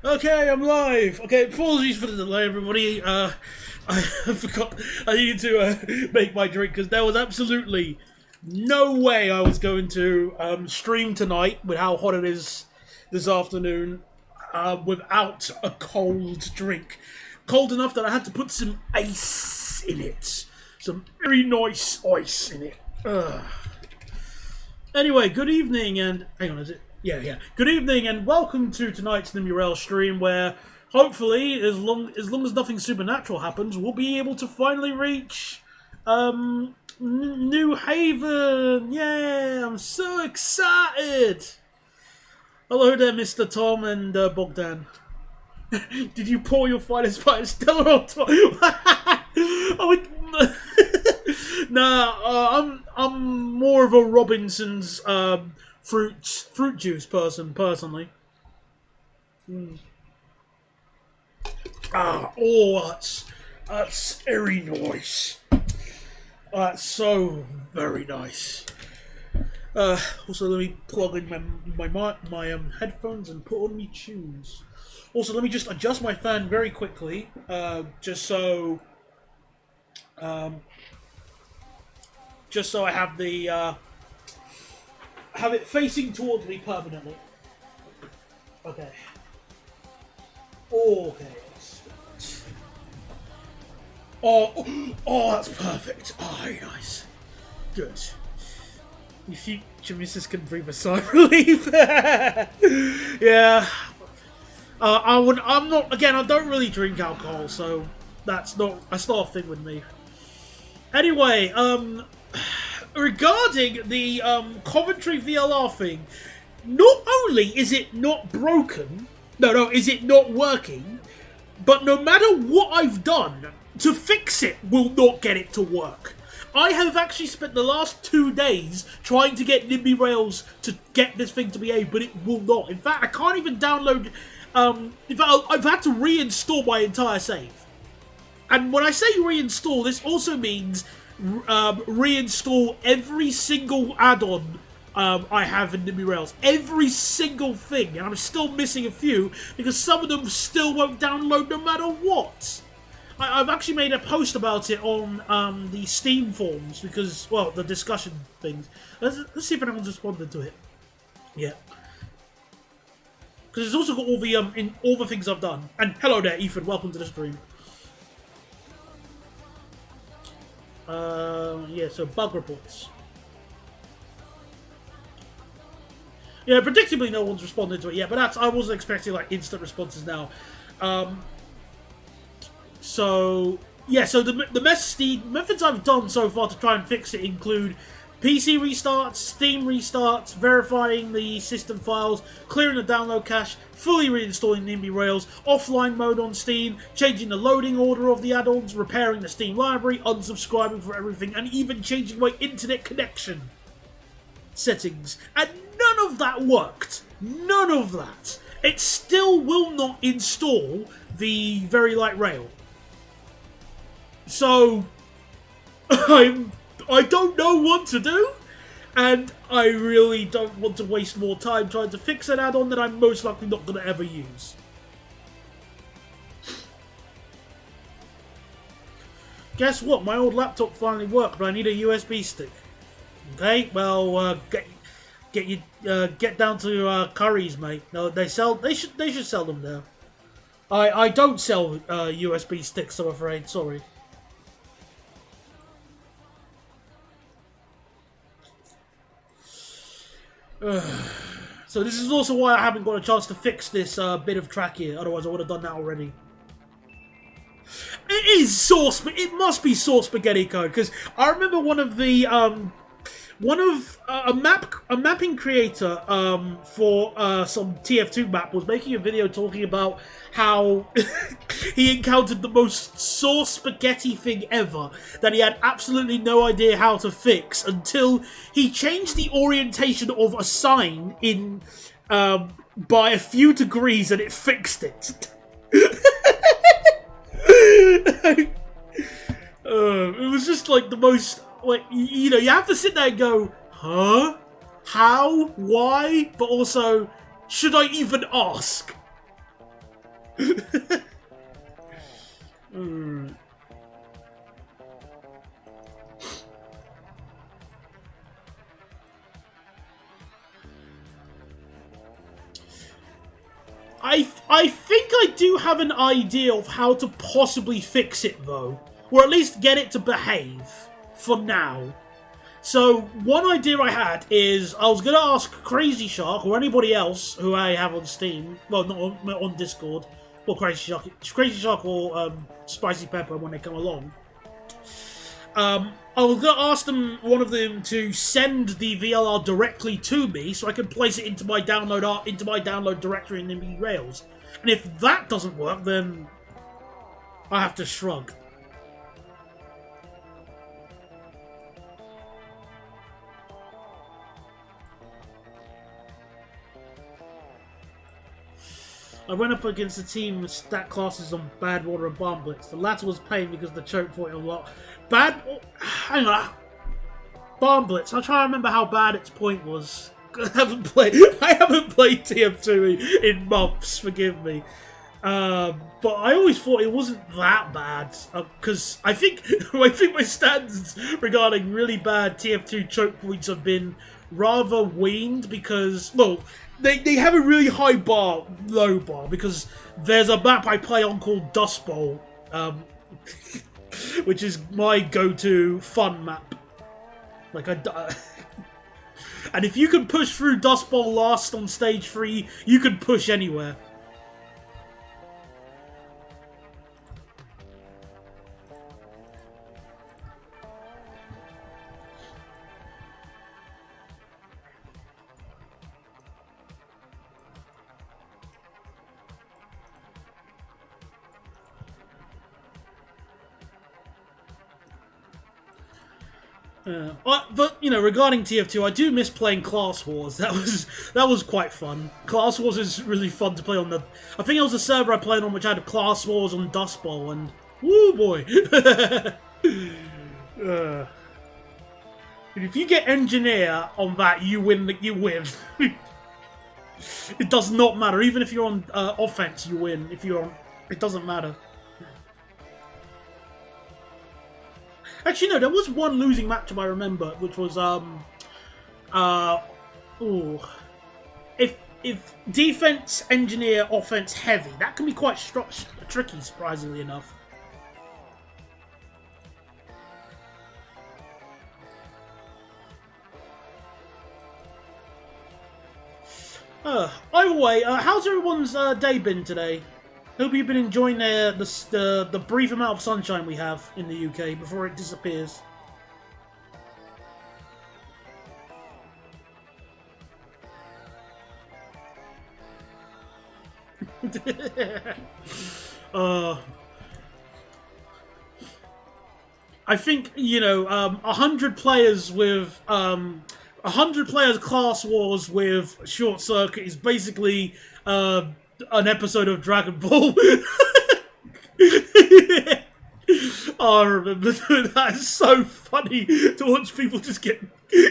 Okay, I'm live. Okay, apologies for the delay, everybody. I forgot I needed to make my drink because there was absolutely no way I was going to stream tonight with how hot it is this afternoon without a cold drink. Cold enough that I had to put some ice in it. Some very nice ice in it. Anyway, good evening and... Hang on, is it? Yeah. Good evening and welcome to tonight's Nimby stream where hopefully, as long as nothing supernatural happens, we'll be able to finally reach New Haven. Yeah, I'm so excited. Hello there, Mr. Tom and Bogdan. Did you pour your finest pint Stella on top? I'm more of a Robinson's fruit juice person, personally. That's very nice. That's so very nice. Also, let me plug in my headphones and put on me tunes. Also, let me just adjust my fan very quickly, just so I have have it facing towards me permanently. Okay. Okay. Oh, that's perfect. Oh, very nice. Good. Your future missus can breathe a sigh of relief. Yeah. I'm not. Again, I don't really drink alcohol, so that's not a thing with me. Anyway, regarding the commentary VLR thing, not only is it not broken, is it not working, but no matter what I've done to fix it, will not get it to work. I have actually spent the last 2 days trying to get Nimby Rails to get this thing to behave, but it will not. In fact, I can't even download. In fact, I've had to reinstall my entire save. And when I say reinstall, this also means reinstall every single add-on I have in Nimby Rails. Every single thing. And I'm still missing a few because some of them still won't download no matter what. I've actually made a post about it on the Steam forums because, well, the discussion things. Let's see if anyone's responded to it. Yeah. Because it's also got all the things I've done. And hello there, Ethan. Welcome to the stream. Yeah, so bug reports. Yeah, predictably no one's responded to it yet, but I wasn't expecting like instant responses now. So the methods I've done so far to try and fix it include PC restarts, Steam restarts, verifying the system files, clearing the download cache, fully reinstalling Nimby Rails, offline mode on Steam, changing the loading order of the add-ons, repairing the Steam library, unsubscribing for everything, and even changing my internet connection settings. And none of that worked. None of that. It still will not install the Very Light Rail. So, I don't know what to do, and I really don't want to waste more time trying to fix an add-on that I'm most likely not going to ever use. Guess what? My old laptop finally worked, but I need a USB stick. Okay, well, get down to Curry's, mate. No, they should sell them there. I don't sell USB sticks, I'm afraid. Sorry. So this is also why I haven't got a chance to fix this bit of track here. Otherwise, I would have done that already. It is sauce, but it must be sauce spaghetti code because I remember one of the a mapping creator for some TF2 map was making a video talking about how he encountered the most sauce spaghetti thing ever that he had absolutely no idea how to fix until he changed the orientation of a sign in by a few degrees and it fixed it. It was just like the most, like, you know, you have to sit there and go, huh? How? Why? But also, should I even ask? Mm. I think I do have an idea of how to possibly fix it, though. Or at least get it to behave. For now. So, one idea I had is I was going to ask Crazy Shark or anybody else who I have on Steam. Well, not on Discord. Or Crazy Shark or Spicy Pepper when they come along. I was going to ask one of them to send the VLR directly to me so I can place it into my download directory in Nimby Rails. And if that doesn't work, then I have to shrug. I went up against a team with stat classes on Bad Water and Bomb Blitz. The latter was pain because the choke point a lot. Hang on. Bomb Blitz. I'm trying to remember how bad its point was. I haven't played TF2 in months. Forgive me. But I always thought it wasn't that bad because I think my standards regarding really bad TF2 choke points have been rather weaned because They have a really high bar, low bar, because there's a map I play on called Dust Bowl, which is my go-to fun map. And if you can push through Dust Bowl last on stage 3, you can push anywhere. But regarding TF2, I do miss playing Class Wars. That was quite fun. Class Wars is really fun to play on the. I think it was a server I played on which had Class Wars on Dust Bowl, and woo boy. If you get Engineer on that, you win. You win. It does not matter. Even if you're on offense, you win. If you're on, it doesn't matter. Actually, no, there was one losing matchup I remember, which was, if defense, engineer, offense, heavy, that can be quite tricky, surprisingly enough. Either way, how's everyone's day been today? Hope you've been enjoying the brief amount of sunshine we have in the UK before it disappears. I think 100 players with 100 players Class Wars with Short Circuit is basically an episode of Dragon Ball. Oh, I remember that. It's so funny to watch people just get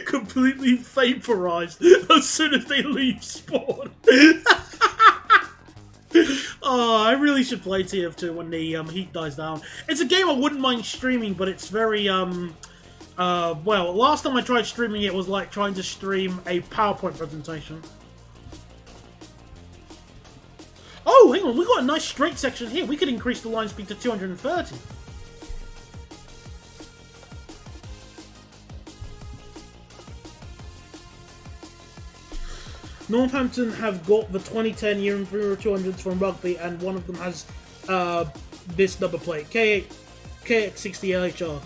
completely vaporized as soon as they leave spawn. Oh, I really should play TF2 when the heat dies down. It's a game I wouldn't mind streaming, but it's very well, last time I tried streaming it was like trying to stream a PowerPoint presentation. Oh, hang on, we got a nice straight section here. We could increase the line speed to 230. Northampton have got the 2010 Year in 200s from rugby, and one of them has this number plate, KX60LHR.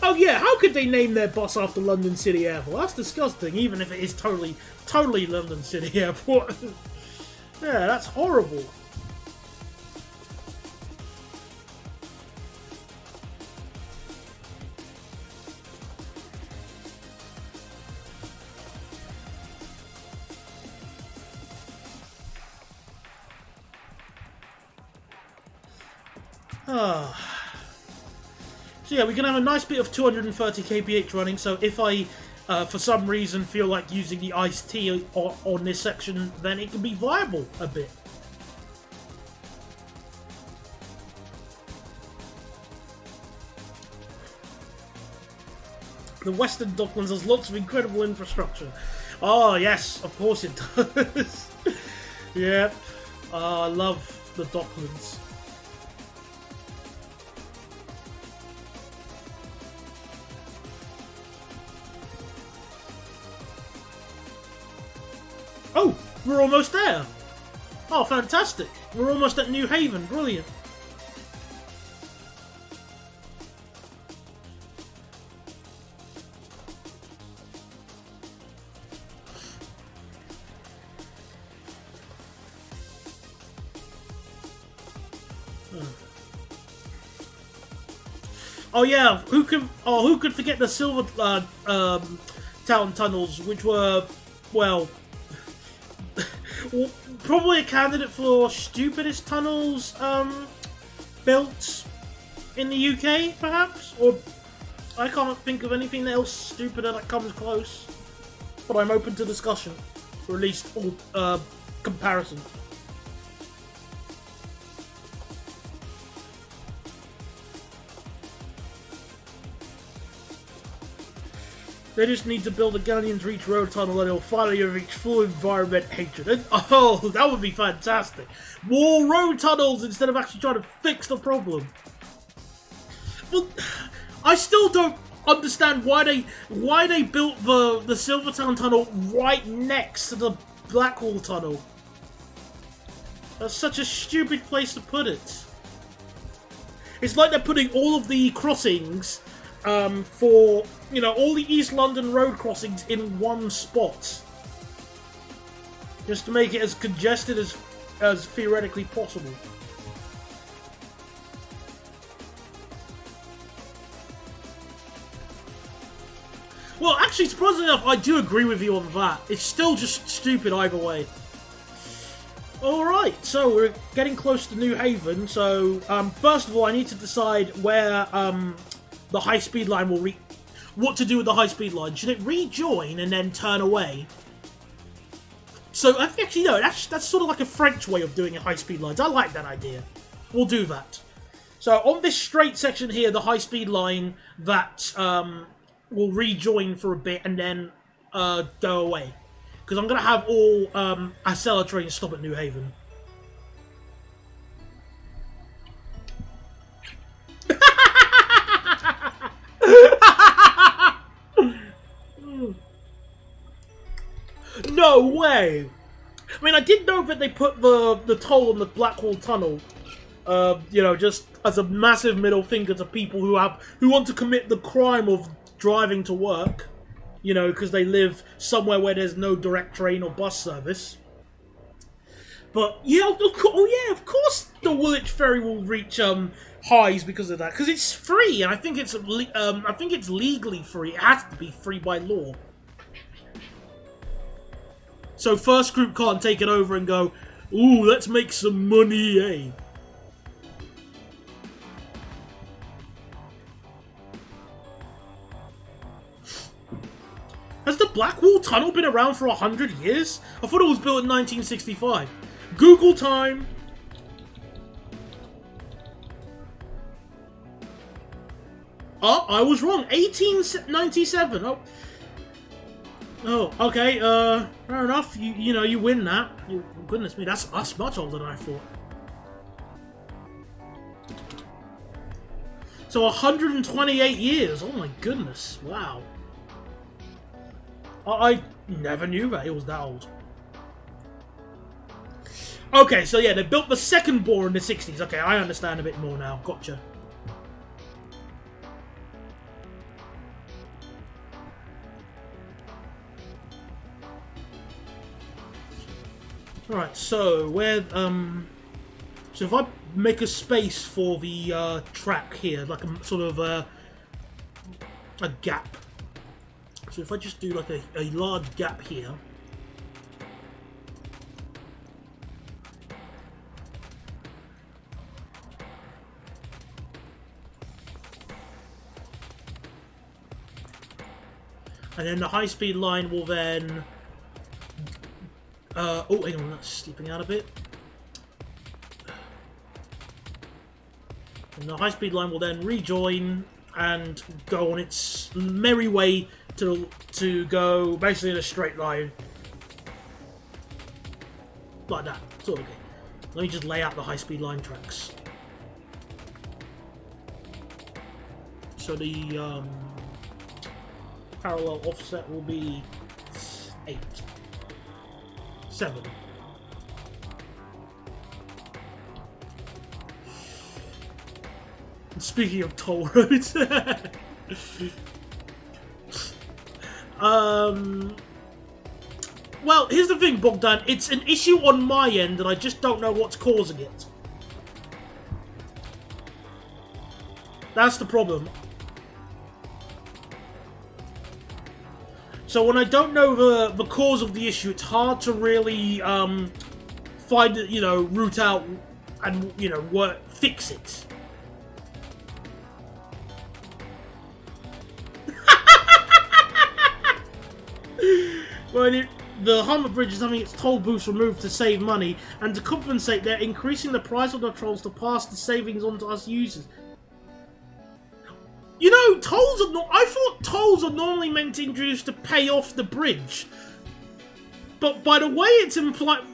Oh yeah, how could they name their bus after London City Airport? That's disgusting, even if it is totally London City Airport. Yeah, that's horrible. So yeah, we can have a nice bit of 230 kph running, so if I for some reason feel like using the iced tea on this section, then it can be viable a bit. The Western Docklands has lots of incredible infrastructure. Oh, yes, of course it does. Yep. I love the Docklands. Oh, we're almost there. Oh, fantastic. We're almost at New Haven. Brilliant. Oh yeah, who could forget the Silver Town tunnels, which were, well, probably a candidate for stupidest tunnels built in the UK, perhaps? Or I can't think of anything else stupider that comes close. But I'm open to discussion, or at least comparison. They just need to build a Guardian's Reach road tunnel and it'll finally reach full environment hatred. And, oh, that would be fantastic. More road tunnels instead of actually trying to fix the problem. Well, I still don't understand why they built the Silvertown tunnel right next to the Blackwall tunnel. That's such a stupid place to put it. It's like they're putting all of the crossings for, you know, all the East London road crossings in one spot. Just to make it as congested as theoretically possible. Well, actually, surprisingly enough, I do agree with you on that. It's still just stupid either way. Alright, so we're getting close to New Haven, so first of all I need to decide where the high-speed line will what to do with the high-speed line. Should it rejoin and then turn away? So, actually, no, that's sort of like a French way of doing high-speed lines. I like that idea. We'll do that. So, on this straight section here, the high-speed line that will rejoin for a bit and then go away. Because I'm going to have all Acela trains stop at New Haven. No way! I mean, I did know that they put the toll on the Blackwall Tunnel, you know, just as a massive middle finger to people who want to commit the crime of driving to work, you know, because they live somewhere where there's no direct train or bus service. But yeah, of course the Woolwich Ferry will reach highs because of that, because it's free, and I think it's legally free. It has to be free by law. So First Group can't take it over and go, ooh, let's make some money, eh? Has the Blackwall Tunnel been around for 100 years? I thought it was built in 1965. Google time! Oh, I was wrong. 1897. Oh, okay, fair enough. You know, you win that. Goodness me, that's much older than I thought. So 128 years. Oh my goodness. Wow. I never knew that it was that old. Okay, so yeah, they built the second bore in the 60s. Okay, I understand a bit more now. Gotcha. Right, so where so if I make a space for the track here, like a sort of a gap. So if I just do like a large gap here. And then the high-speed line will then... oh, hang on, that's slipping out a bit. And the high-speed line will then rejoin and go on its merry way to go basically in a straight line. Like that, sort of thing. Let me just lay out the high-speed line tracks. So the parallel offset will be 8, 7. Speaking of toll roads, well, here's the thing, Bogdan. It's an issue on my end, and I just don't know what's causing it. That's the problem. So when I don't know the cause of the issue, it's hard to really find, root out and fix it. Well, the Hummer Bridge is having its toll booths removed to save money, and to compensate, they're increasing the price of the tolls to pass the savings on to us users. You know, tolls are not. I thought tolls are normally meant to introduce to pay off the bridge, but by the way it's implied,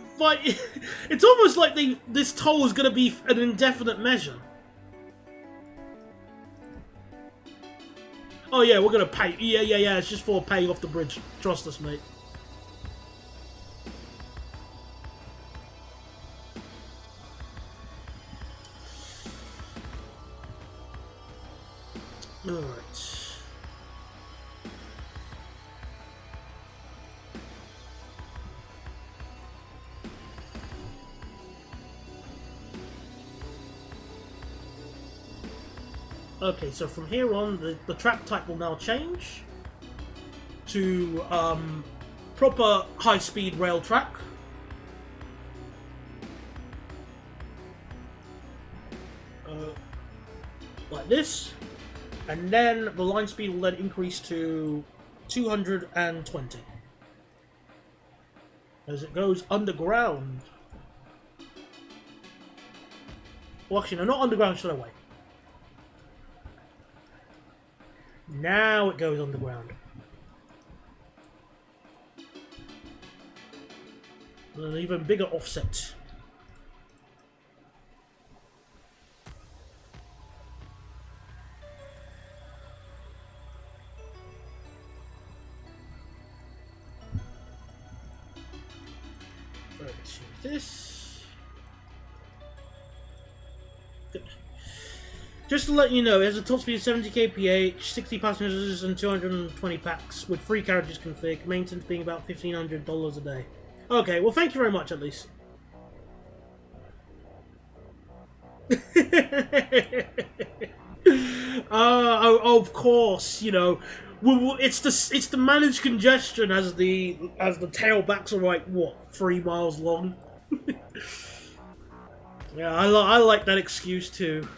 it's almost like this toll is going to be an indefinite measure. Oh yeah, we're going to pay. Yeah. It's just for paying off the bridge. Trust us, mate. Alright. Okay, so from here on, the track type will now change to proper high-speed rail track. Like this. And then the line speed will then increase to 220 as it goes underground. Well, actually, no, not underground, straight away. Now it goes underground. And an even bigger offset. This. Good. Just to let you know, it has a top speed of 70 kph, 60 passengers and 220 packs with 3 carriages config, maintenance being about $1,500 a day. Okay, well thank you very much at least. Of course, it's the managed congestion as the tailbacks are like what, 3 miles long. Yeah, I like that excuse too.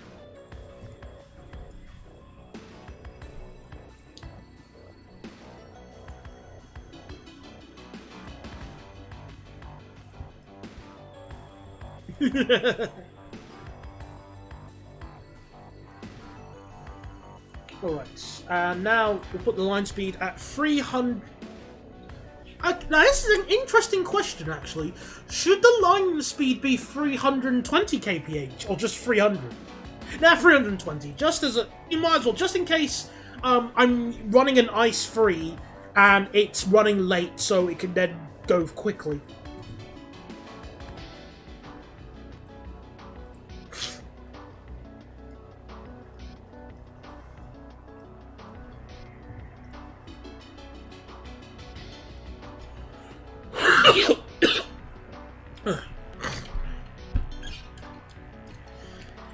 Alright, and now we'll put the line speed at 300... now this is an interesting question actually. Should the line speed be 320 kph or just 300? Now 320, just as you might as well, just in case I'm running an ice free and it's running late so it can then go quickly.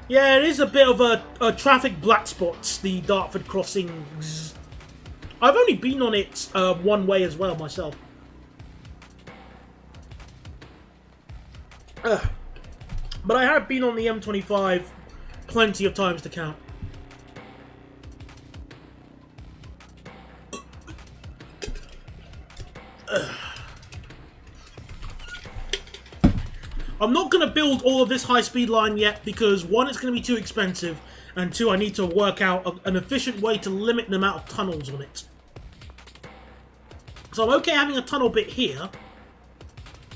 Yeah, it is a bit of a traffic black spot, the Dartford crossings. I've only been on it one way as well myself. But I have been on the M25 plenty of times to count. I'm not going to build all of this high-speed line yet because, one, it's going to be too expensive, and two, I need to work out an efficient way to limit the amount of tunnels on it. So I'm okay having a tunnel bit here,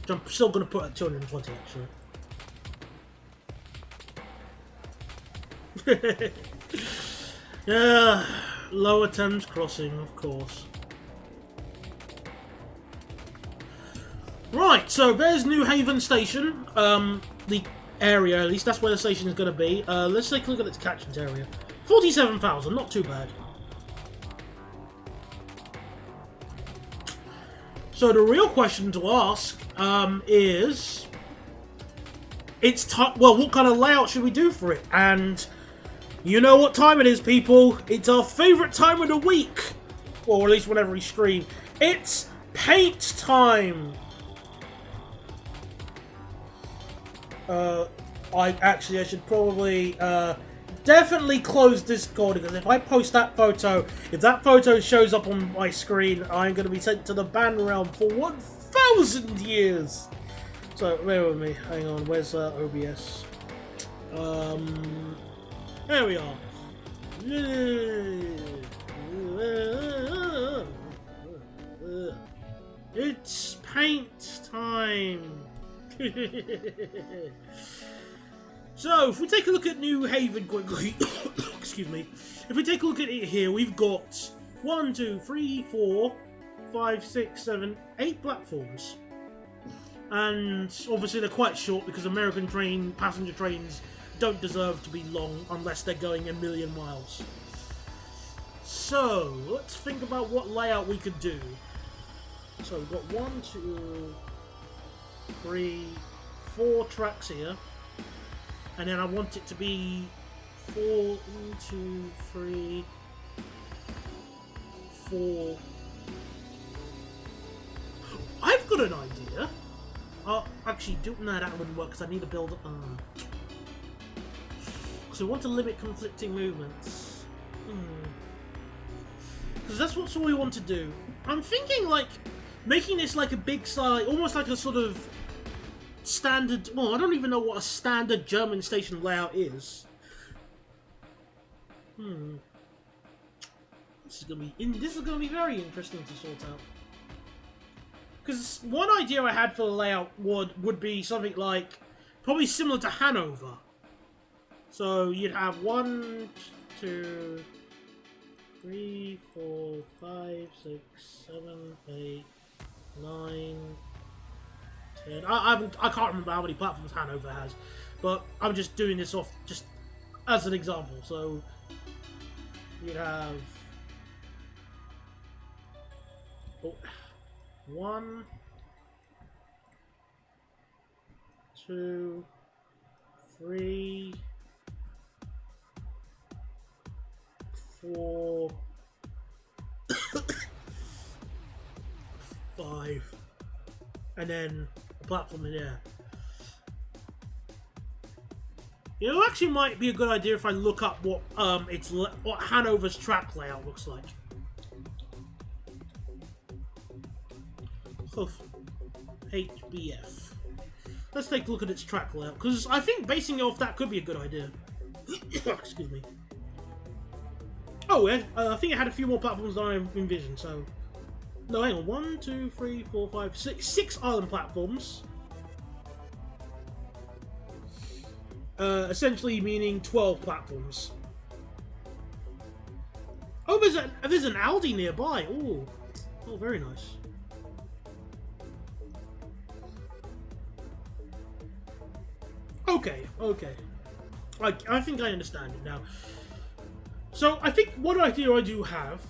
which I'm still going to put at 220, actually. Yeah, Lower Thames Crossing, of course. Right, so there's New Haven Station. The area, at least, that's where the station is going to be. Let's take a look at its catchment area. 47,000, not too bad. So the real question to ask is... well, what kind of layout should we do for it? And you know what time it is, people. It's our favourite time of the week. Or at least whenever we stream. It's paint time! I should probably definitely close Discord, because if I post that photo, if that photo shows up on my screen, I'm going to be sent to the ban realm for 1,000 years. So bear with me. Hang on. Where's OBS? There we are. It's paint time. So, if we take a look at New Haven quickly, excuse me, if we take a look at it here, we've got 1, 2, 3, 4, 5, 6, 7, 8 platforms. And obviously they're quite short because American passenger trains don't deserve to be long unless they're going a million miles. So, let's think about what layout we could do. So, we've got 1, 2, 3, 4 tracks here, and then I want it to be 4, 1, 2, 3, 4. I've got an idea. Actually, no, that wouldn't work because I need to build. So we want to limit conflicting movements. Because that's what we want to do. I'm thinking like making this like a big size, almost like a sort of standard. Well, I don't even know what a standard German station layout is. This is gonna be very interesting to sort out. Because one idea I had for the layout would be something like probably similar to Hanover. So you'd have 1, 2, 3, 4, 5, 6, 7, 8, 9, 10. I can't remember how many platforms Hanover has, but I'm just doing this off just as an example. So you'd have 1, 2, 3, 4, 5, and then a platform in there. You know, it actually might be a good idea if I look up what what Hanover's track layout looks like. HBF. Let's take a look at its track layout, because I think basing it off that could be a good idea. Excuse me. Oh, yeah, I think it had a few more platforms than I envisioned, so... No, hang on. 1, 2, 3, 4, 5, 6. 6 island platforms. Essentially meaning 12 platforms. Oh, there's an Aldi nearby. Ooh. Oh, very nice. Okay. I think I understand it now. So, I think one idea I do have...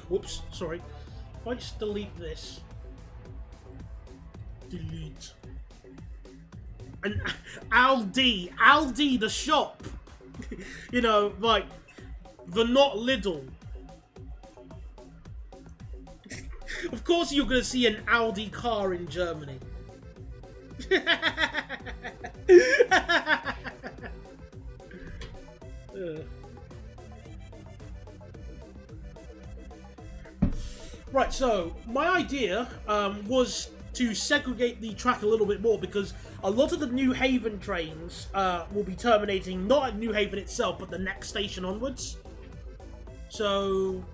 Whoops, sorry. If I just delete this... Delete. And Aldi the shop! You know, like, the not Lidl. Of course you're gonna see an Aldi car in Germany. Right, so my idea was to segregate the track a little bit more, because a lot of the New Haven trains will be terminating not at New Haven itself, but the next station onwards. So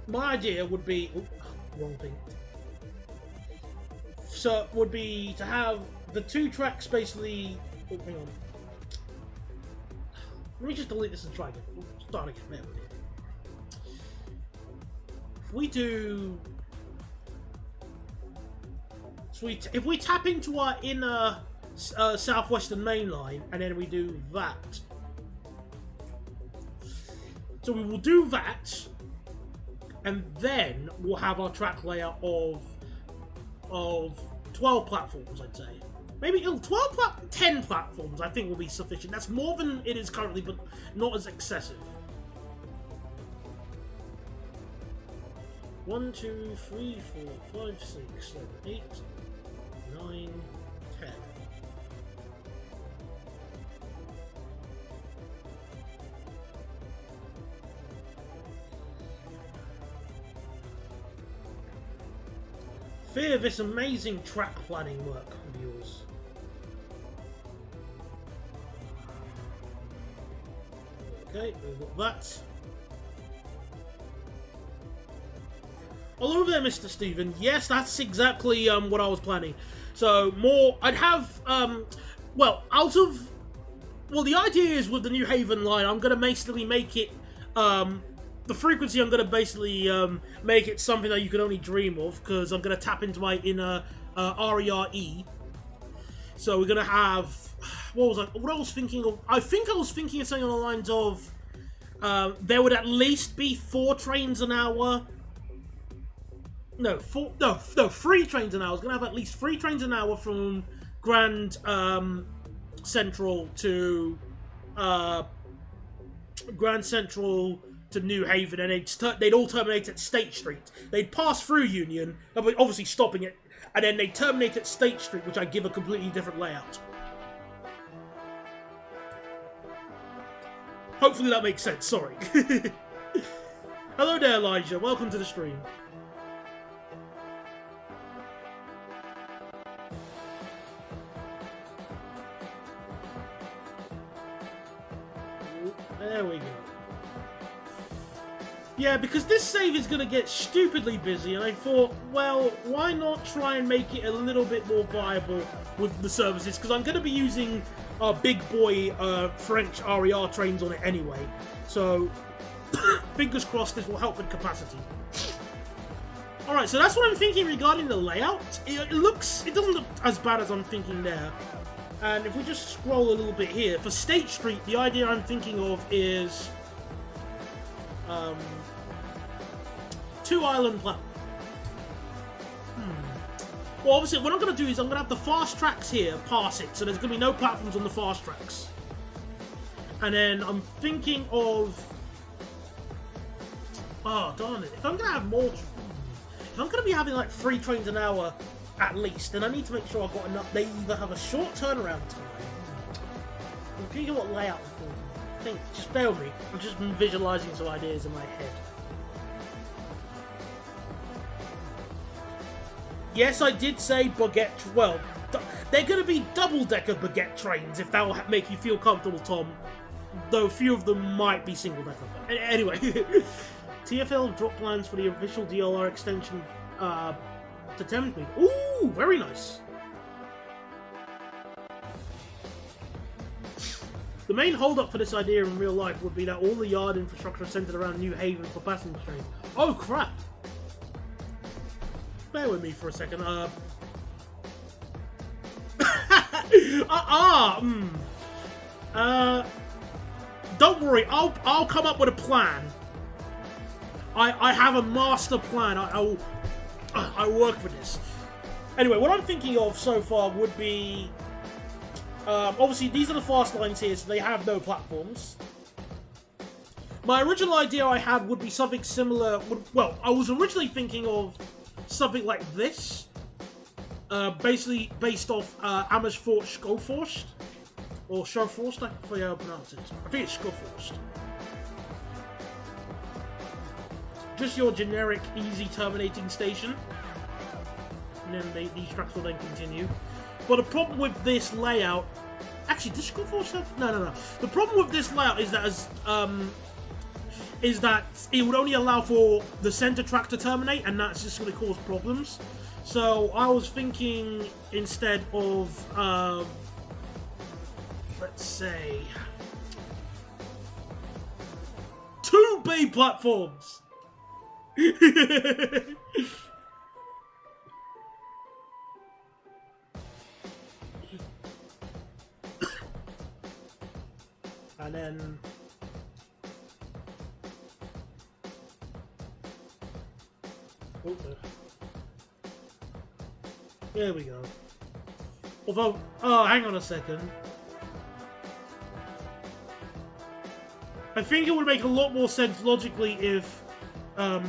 my idea would be... Oh, wrong thing. So would be to have the two tracks basically... Oh, hang on. Let me just delete this and try again. We'll start again. There we go. If we do... Sweet. If we tap into our inner southwestern main line, and then we do that. So we will do that, and then we'll have our track layout of 12 platforms, I'd say. Maybe 10 platforms, I think, will be sufficient. That's more than it is currently, but not as excessive. 1, 2, 3, 4, 5, 6, 7, 8, 9, 10. Fear this amazing track planning work of yours. Okay, we've got that. All over there, Mr. Steven. Yes, that's exactly what I was planning. So, more... I'd have... well, out of... Well, the idea is with the New Haven line, I'm going to basically make it... the frequency, I'm going to basically make it something that you can only dream of, because I'm going to tap into my inner RERE. So we're going to have... What I was thinking of... I think I was thinking of something on the lines of... there would at least be 4 trains an hour... No, 3 trains an hour. I was going to have at least 3 trains an hour from Grand Central to New Haven, and they'd all terminate at State Street. They'd pass through Union, obviously stopping it, and then they'd terminate at State Street, which I'd give a completely different layout. Hopefully that makes sense, sorry. Hello there, Elijah. Welcome to the stream. There we go. Yeah, because this save is going to get stupidly busy, and I thought, well, why not try and make it a little bit more viable with the services? Because I'm going to be using big boy French RER trains on it anyway. So, fingers crossed this will help with capacity. Alright, so that's what I'm thinking regarding the layout. It doesn't look as bad as I'm thinking there. And if we just scroll a little bit here, for State Street, the idea I'm thinking of is 2 island platforms. Well, obviously, what I'm going to do is I'm going to have the fast tracks here pass it, so there's going to be no platforms on the fast tracks. And then I'm thinking of... Oh, darn it. If I'm going to have more... If I'm going to be having like 3 trains an hour at least, then I need to make sure I've got enough. They either have a short turnaround time. I'm thinking what layout for. I think, just bear with me. I'm just visualising some ideas in my head. Yes, I did say baguette. Well, they're going to be double-decker baguette trains, if that will make you feel comfortable, Tom. Though a few of them might be single-decker. Anyway, TfL dropped plans for the official DLR extension to Thamesmead. Ooh, very nice. The main hold-up for this idea in real life would be that all the yard infrastructure is centered around New Haven for passenger trains. Oh, crap. Bear with me for a second. Don't worry, I'll come up with a plan. I have a master plan. I work for this. Anyway, what I'm thinking of so far would be... obviously, these are the fast lines here, so they have no platforms. My original idea I had would be something similar... Well, I was originally thinking of something like this. Basically based off Amersfoort Skoforst. Or Schoforst, I forget how to pronounce it. I think it's Skoforst. Just your generic, easy terminating station. then these tracks will then continue. But the problem with this layout, actually, does it go full circle? No. The problem with this layout is that it would only allow for the center track to terminate, and that's just going to cause problems. So I was thinking instead of, let's say, 2 bay platforms. And then there we go. Although, oh, hang on a second. I think it would make a lot more sense logically if the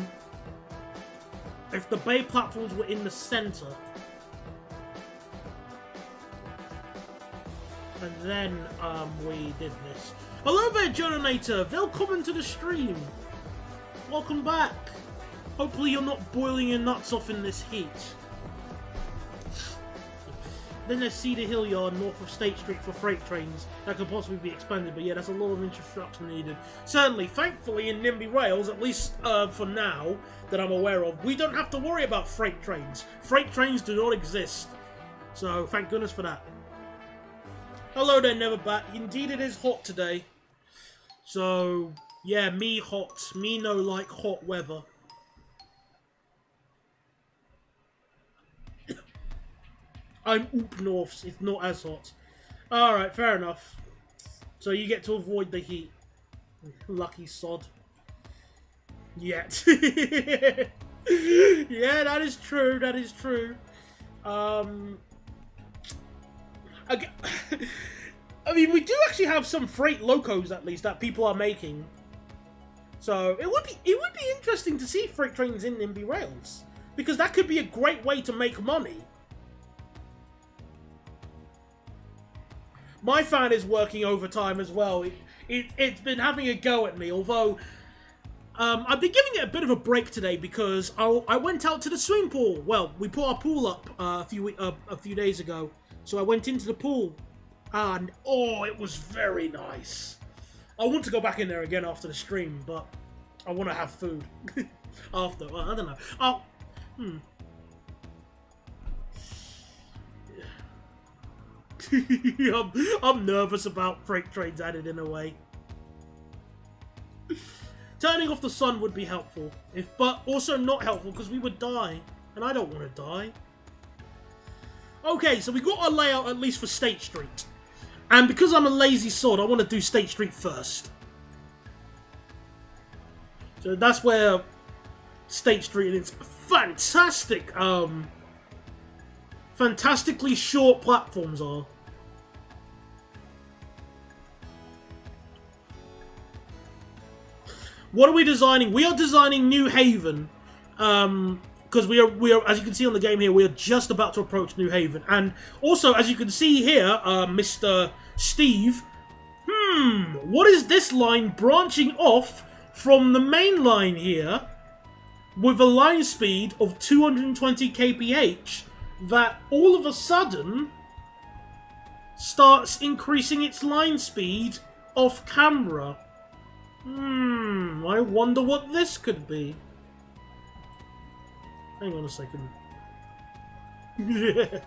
bay platforms were in the center. And then, we did this. Hello there, Jonanator! Welcome to the stream! Welcome back! Hopefully you're not boiling your nuts off in this heat. Then there's Cedar Hill Yard north of State Street for freight trains that could possibly be expanded, but yeah, that's a lot of infrastructure needed. Certainly, thankfully in Nimby Rails, at least for now, that I'm aware of, we don't have to worry about freight trains. Freight trains do not exist. So, thank goodness for that. Hello there, Neverbat. Indeed it is hot today. So, yeah, me hot. Me no like hot weather. I'm oop norths, it's not as hot. Alright, fair enough. So you get to avoid the heat. Lucky sod. Yet. Yeah, that is true, that is true. I mean, we do actually have some freight locos, at least, that people are making. So, it would be interesting to see freight trains in Nimby Rails. Because that could be a great way to make money. My fan is working overtime as well. It's been having a go at me, although I've been giving it a bit of a break today because I went out to the swimming pool. Well, we put our pool up a few days ago, so I went into the pool, and oh, it was very nice. I want to go back in there again after the stream, but I want to have food after. Well, I don't know. I'm nervous about freight trains added in a way. Turning off the sun would be helpful, but also not helpful because we would die, and I don't want to die. Okay, so we got our layout at least for State Street, and because I'm a lazy sod, I want to do State Street first. So that's where State Street and its fantastic, fantastically short platforms are. What are we designing? We are designing New Haven, because we are, as you can see on the game here, we are just about to approach New Haven. And also, as you can see here, Mr. Steve, what is this line branching off from the main line here with a line speed of 220 kph that all of a sudden starts increasing its line speed off camera? I wonder what this could be. Hang on a second. Maybe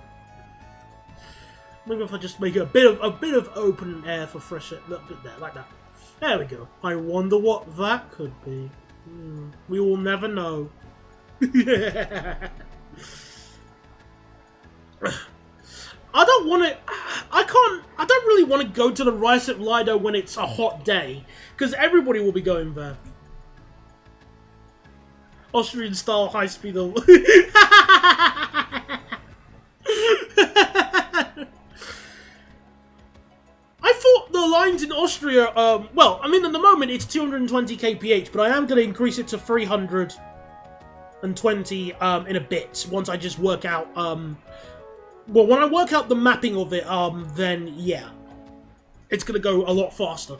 if I just make a bit of open air for fresh air, look there, like that. There we go. I wonder what that could be. We will never know. I don't want to. I don't really want to go to the Rice at Lido when it's a hot day, because everybody will be going there. Austrian style high speed. I thought the lines in Austria. Well, I mean, at the moment it's 220 kph, but I am going to increase it to 320 in a bit once I just work out. Well, when I work out the mapping of it, then yeah, it's gonna go a lot faster.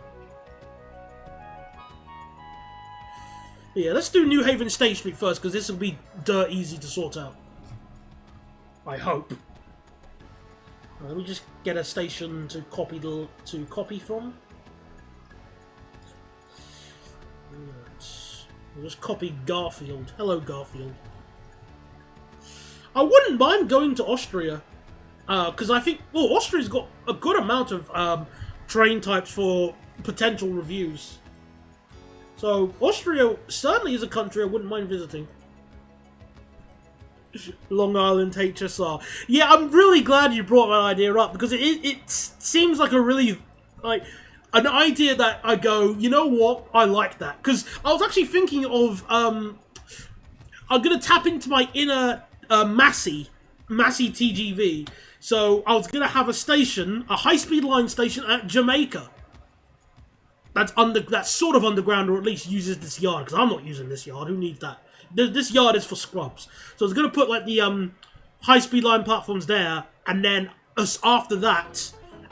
But yeah, let's do New Haven State Street first, because this will be dirt easy to sort out. I hope. Let me just get a station to copy from. We'll just copy Garfield. Hello, Garfield. I wouldn't mind going to Austria, because I think, well, Austria's got a good amount of train types for potential reviews. So Austria certainly is a country I wouldn't mind visiting. Long Island HSR. Yeah, I'm really glad you brought that idea up, because it seems like a really, like, an idea that I go, you know what, I like that. Because I was actually thinking of, I'm going to tap into my inner Massey TGV. So I was going to have a station, a high-speed line station at Jamaica. That's sort of underground, or at least uses this yard, because I'm not using this yard. Who needs that? This yard is for scrubs. So I was going to put like the high-speed line platforms there, and then after that,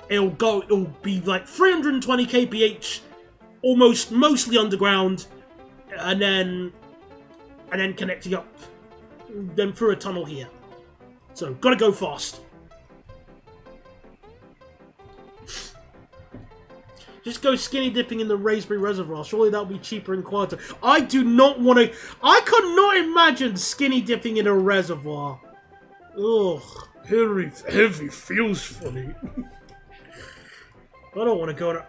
it'll be like 320 kph, mostly underground, and then connecting up, then through a tunnel here. So gotta go fast. Just go skinny dipping in the Raspberry Reservoir. Surely that'll be cheaper and quieter. I do not want to. I could not imagine skinny dipping in a reservoir. Ugh, heavy feels funny. I don't want to go to.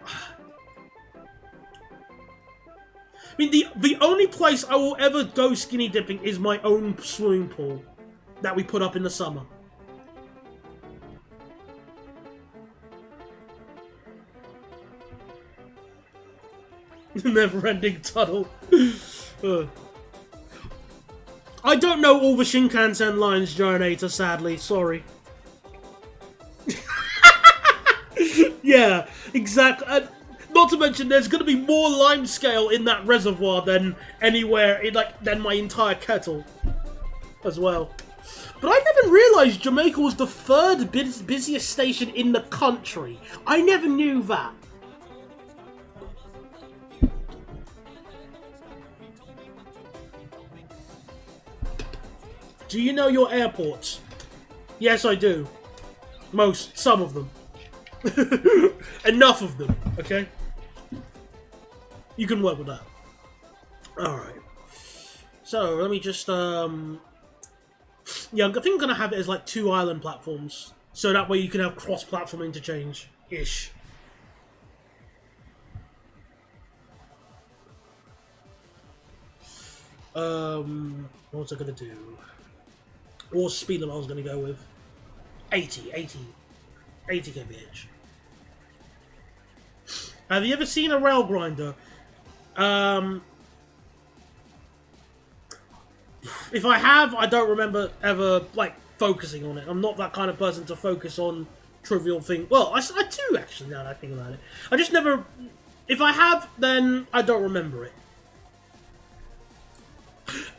I mean, the only place I will ever go skinny dipping is my own swimming pool that we put up in the summer. Never-ending tunnel. I don't know all the Shinkansen lines, Jonator, sadly. Sorry. Yeah, exactly. Not to mention, there's going to be more limescale in that reservoir than anywhere, than my entire kettle, as well. But I never realised Jamaica was the third busiest station in the country. I never knew that. Do you know your airports? Yes, I do. Some of them. Enough of them, okay? You can work with that. Alright. So, let me just, yeah, I think I'm gonna have it as like 2 island platforms. So that way you can have cross-platform interchange-ish. What was I gonna do? What was the speed limit I was gonna go with? 80 kph. Have you ever seen a rail grinder? If I have, I don't remember ever, like, focusing on it. I'm not that kind of person to focus on trivial things. Well, I do, actually, now that I think about it. I just never... If I have, then I don't remember it.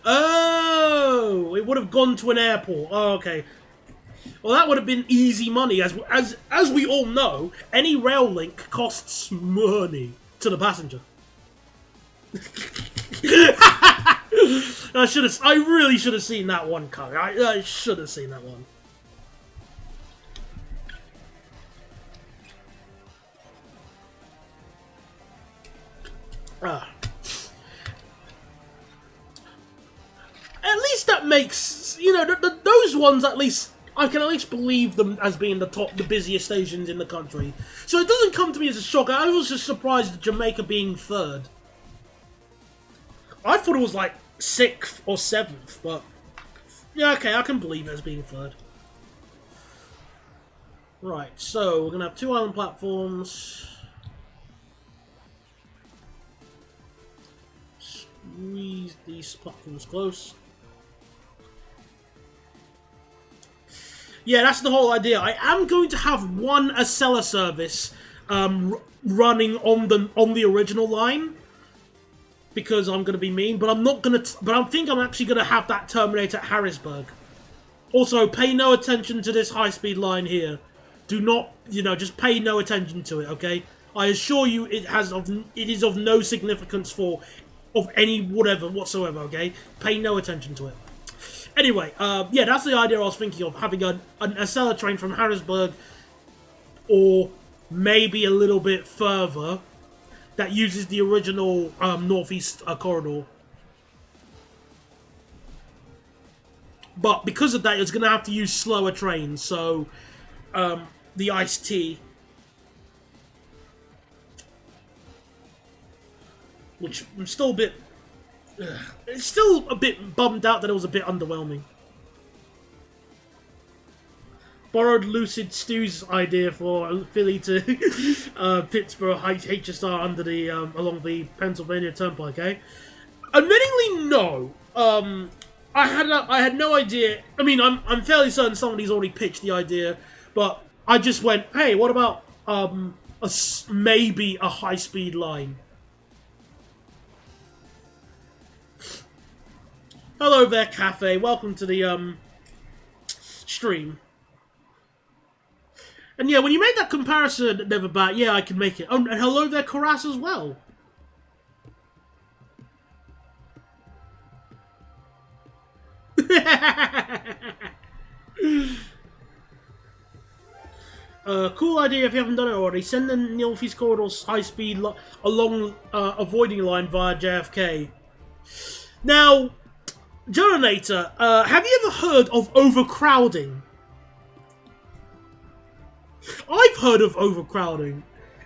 Oh! It would have gone to an airport. Oh, okay. Well, that would have been easy money. As we all know, any rail link costs money to the passenger. I really should have seen that one coming. I should have seen that one. At least that makes, you know, those ones at least, I can at least believe them as being the busiest stations in the country. So it doesn't come to me as a shock. I was just surprised at Jamaica being third. I thought it was like 6th or 7th, but yeah, okay, I can believe it as being third. Right, so we're gonna have 2 island platforms. Squeeze these platforms close. Yeah, that's the whole idea. I am going to have one Acela service running on the original line, because I'm going to be mean, but I'm not going to. But I think I'm actually going to have that terminate at Harrisburg. Also, pay no attention to this high-speed line here. Do not, you know, just pay no attention to it. Okay, I assure you, it is of no significance of any whatever whatsoever. Okay, pay no attention to it. Anyway, yeah, that's the idea I was thinking of, having a seller train from Harrisburg, or maybe a little bit further, that uses the original northeast corridor. But because of that, it's going to have to use slower trains, so the iced tea, which I'm still a bit... it's still a bit bummed out that it was a bit underwhelming. Borrowed Lucid Stew's idea for Philly to Pittsburgh HSR under the along the Pennsylvania Turnpike. Eh? Admittingly, no. I had no idea. I mean, I'm fairly certain somebody's already pitched the idea, but I just went, hey, what about maybe a high-speed line? Hello there, Cafe. Welcome to the stream. And yeah, when you made that comparison, Never Bat, yeah, I can make it. Oh, and hello there, Karas, as well. Cool idea if you haven't done it already. Send the Northeast Corridor's high-speed along avoiding line via JFK. Now, Jonanator, have you ever heard of overcrowding? I've heard of overcrowding.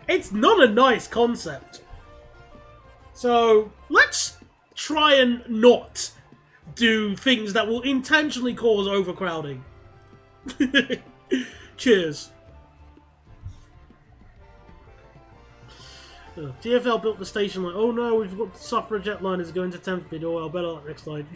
It's not a nice concept. So, let's try and not do things that will intentionally cause overcrowding. Cheers. GFL built the station like, oh no, we've got the suffragette line is going to Tempe. Oh, I'll better luck next time.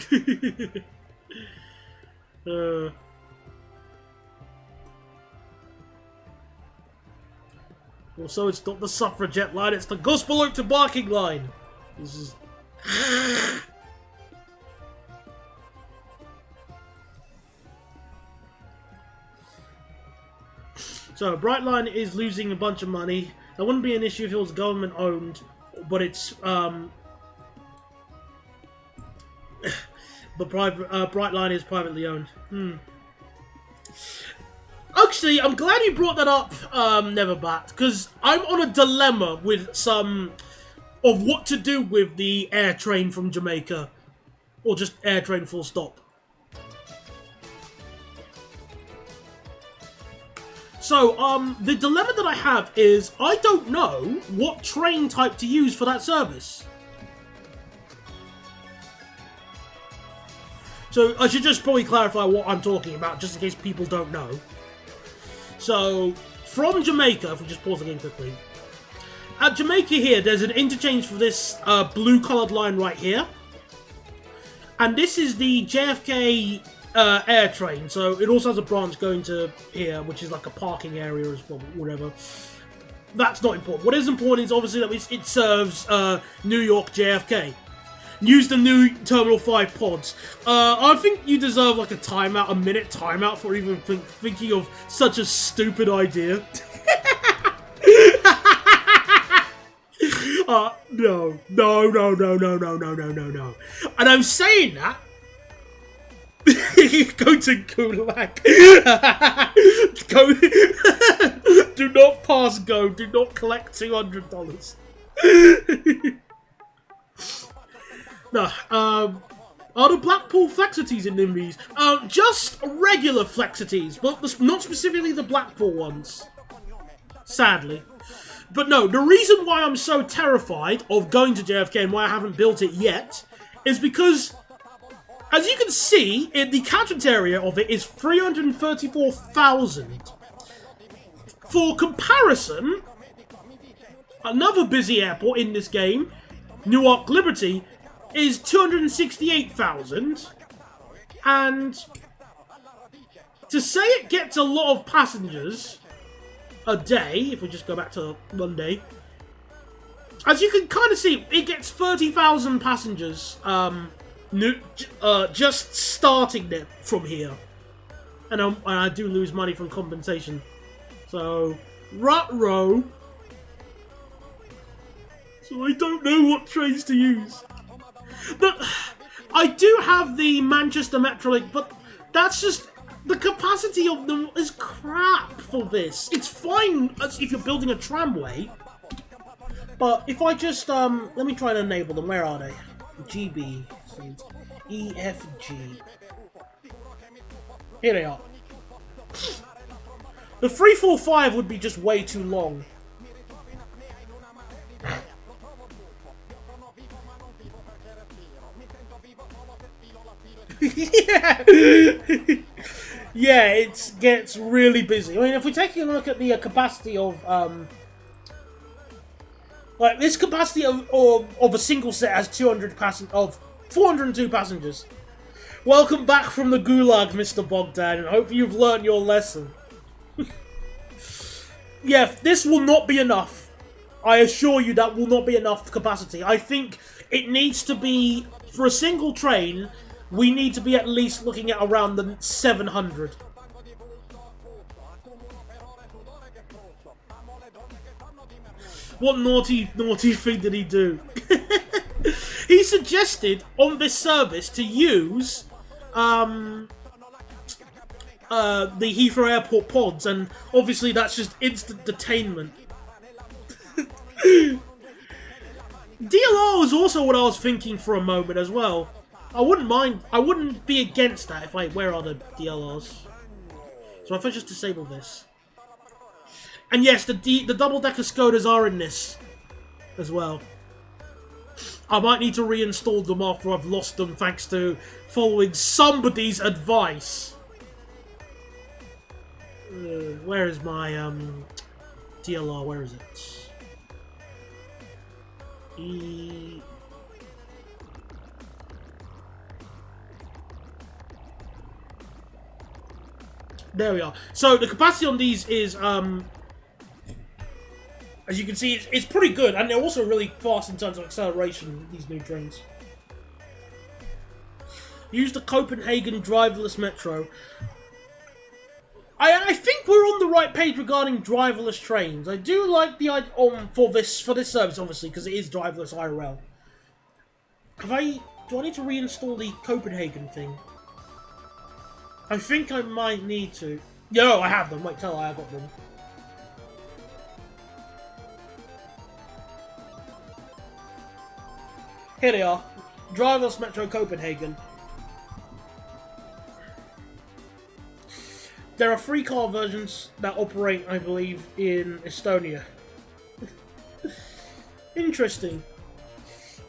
Also, it's not the suffragette line, it's the gospel oak to barking line. This is... So, Brightline is losing a bunch of money. That wouldn't be an issue if it was government owned, but it's but Brightline is privately owned. Actually, I'm glad you brought that up, Neverbat, because I'm on a dilemma with some of what to do with the air train from Jamaica, or just air train full stop. So, the dilemma that I have is, I don't know what train type to use for that service. So, I should just probably clarify what I'm talking about, just in case people don't know. So, from Jamaica, if we just pause the game quickly. At Jamaica here, there's an interchange for this blue-coloured line right here. And this is the JFK... air train, so it also has a branch going to here, which is like a parking area as well, whatever. That's not important. What is important is obviously that it serves New York JFK. Use the new Terminal 5 pods. I think you deserve like a minute timeout for even thinking of such a stupid idea. No. And I'm saying that go to Gulag. Go. Do not pass go. Do not collect $200. No. Are the Blackpool Flexities in Nimby's? Just regular Flexities, but not specifically the Blackpool ones. Sadly. But no, the reason why I'm so terrified of going to JFK and why I haven't built it yet is because, as you can see, the catchment area of it is 334,000. For comparison, another busy airport in this game, Newark Liberty, is 268,000. And to say it gets a lot of passengers a day, if we just go back to Monday, as you can kind of see, it gets 30,000 passengers just starting it from here, and I do lose money from compensation. So, rut-row. So I don't know what trains to use. I do have the Manchester Metrolink, but that's just... The capacity of them is crap for this. It's fine if you're building a tramway. But if I just, let me try and enable them. Where are they? GB. EFG. Here they are. The 345 would be just way too long. Yeah! Yeah, it gets really busy. I mean, if we take a look at the capacity of, like, this capacity of a single set has 402 passengers. Welcome back from the Gulag, Mr. Bogdan, and I hope you've learned your lesson. Yeah, this will not be enough. I assure you that will not be enough capacity. I think it needs to be, for a single train, we need to be at least looking at around the 700. What naughty thing did he do? He suggested on this service to use the Heathrow Airport pods, and obviously that's just instant detainment. DLR was also what I was thinking for a moment as well. I wouldn't be against that if where are the DLRs? So if I just disable this. And yes, the double-decker Skodas are in this as well. I might need to reinstall them after I've lost them thanks to following somebody's advice. Where is my DLR? Where is it? There we are. So the capacity on these is, as you can see, it's pretty good, and they're also really fast in terms of acceleration, these new trains. Use the Copenhagen driverless metro. I think we're on the right page regarding driverless trains. I do like the idea for this service, obviously, because it is driverless IRL. Do I need to reinstall the Copenhagen thing? I think I might need to. Yo, I have them. Wait till I got them. Here they are. Driverless Metro Copenhagen. There are 3 car versions that operate, I believe, in Estonia. Interesting.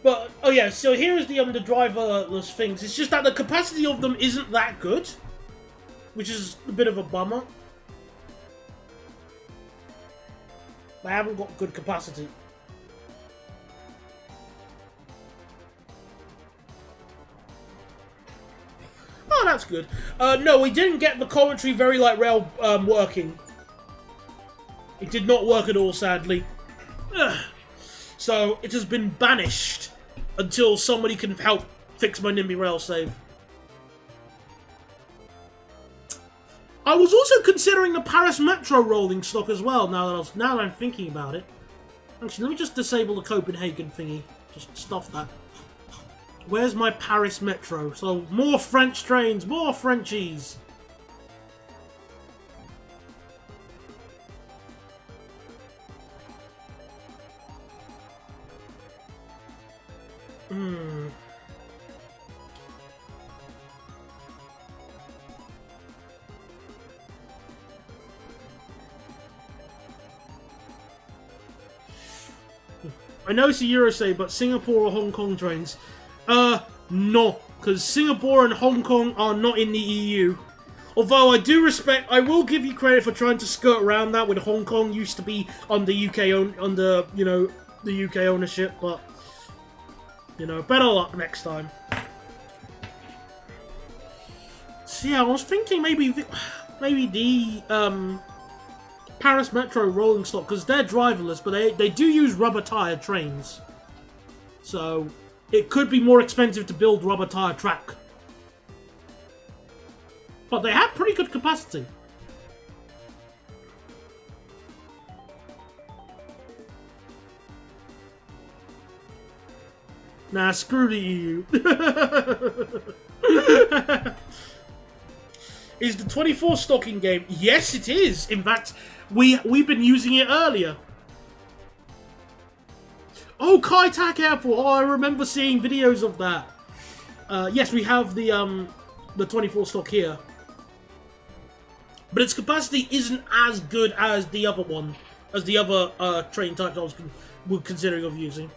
But, oh yeah, so here is the driverless things. It's just that the capacity of them isn't that good, which is a bit of a bummer. They haven't got good capacity. Oh, that's good. No, we didn't get the commentary very light rail working. It did not work at all, sadly. Ugh. So, it has been banished until somebody can help fix my Nimby rail save. I was also considering the Paris Metro rolling stock as well, now that I'm thinking about it. Actually, let me just disable the Copenhagen thingy. Just stuff that. Where's my Paris Metro? So, more French trains, more Frenchies. I know it's a Eurosave, but Singapore or Hong Kong trains? No, because Singapore and Hong Kong are not in the EU. Although I will give you credit for trying to skirt around that, with Hong Kong used to be under the UK ownership, but better luck next time. So yeah, I was thinking maybe the Paris Metro rolling stock, because they're driverless, but they do use rubber tire trains, so it could be more expensive to build rubber tire track. But they have pretty good capacity. Nah, screw the EU. Is the 24 stock in game? Yes, it is. In fact, we've been using it earlier. Oh, Kai Tak Airport. Oh, I remember seeing videos of that. Yes, we have the 24 stock here, but its capacity isn't as good as the other one, as the other train types I was considering of using.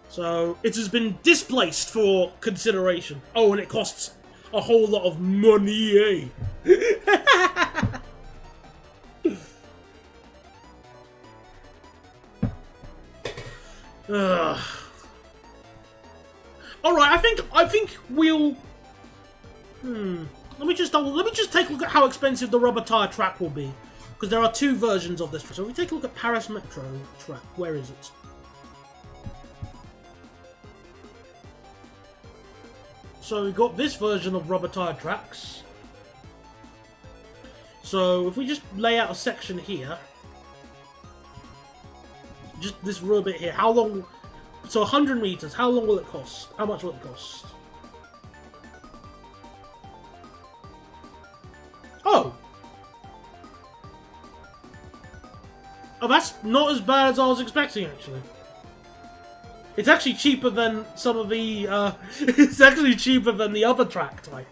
So it has been displaced for consideration. Oh, and it costs a whole lot of money, eh? All right, I think we'll. Let me just take a look at how expensive the rubber tire track will be, because there are two versions of this. So if we take a look at Paris Metro track, where is it? So we got this version of rubber tire tracks. So if we just lay out a section here, just this little bit here, how long? So 100 meters. How long will it cost? How much will it cost? Oh. Oh, that's not as bad as I was expecting, actually. It's actually cheaper than some of the, it's actually cheaper than the other track type.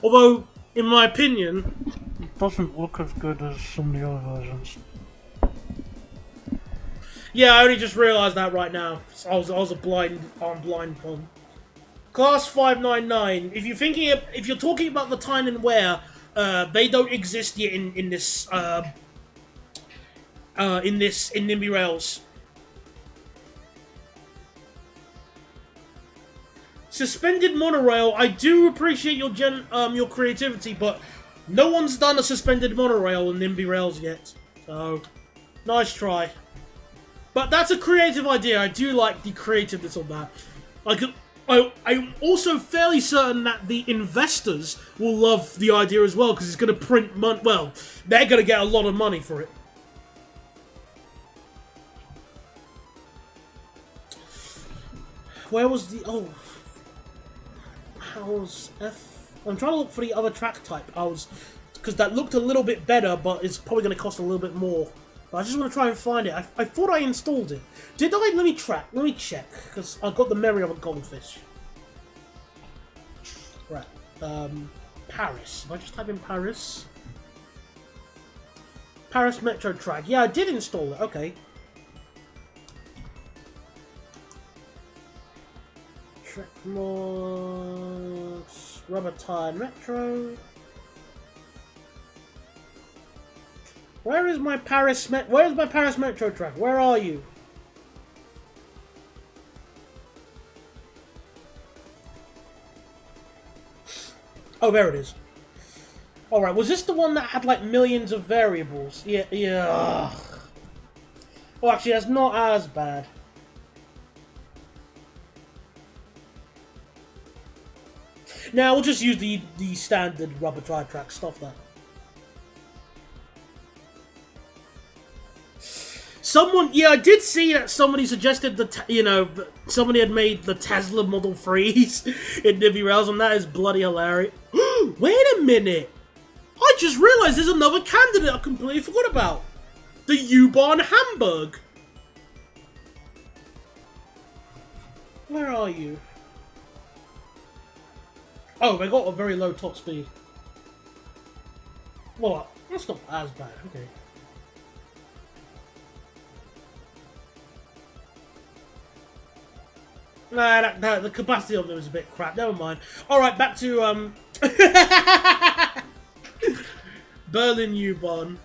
Although, in my opinion, it doesn't look as good as some of the other versions. Yeah, I only just realised that right now. I was a blind pun. Class 599. If you're talking about the Tyne and Wear, they don't exist yet in Nimby Rails. Suspended monorail. I do appreciate your creativity, but no one's done a suspended monorail in Nimby Rails yet. So, nice try. But that's a creative idea. I do like the creativeness of that. I'm also fairly certain that the investors will love the idea as well, because it's going to print money. Well, they're going to get a lot of money for it. Where was the... Oh... How's F... I'm trying to look for the other track type. Because that looked a little bit better, but it's probably going to cost a little bit more. But I just want to try and find it. I thought I installed it. Did I? Let me check. Because I got the memory of a goldfish. Right. Paris. If I just type in Paris. Paris Metro track. Yeah, I did install it. Okay. Track mods. Rubber tire Metro. Where's my Paris Metro track? Where are you? Oh, there it is. Alright, was this the one that had like millions of variables? Yeah. Well, actually, that's not as bad. Now, we'll just use the standard rubber tire track stuff there. I did see that somebody suggested somebody had made the Tesla Model 3s in Nimby Rails, and that is bloody hilarious. Wait a minute! I just realised there's another candidate I completely forgot about. The U-Bahn Hamburg. Where are you? Oh, they got a very low top speed. Well, that's not as bad, okay. Nah, the capacity of them is a bit crap. Never mind. Alright, back to, Berlin U-Bahn.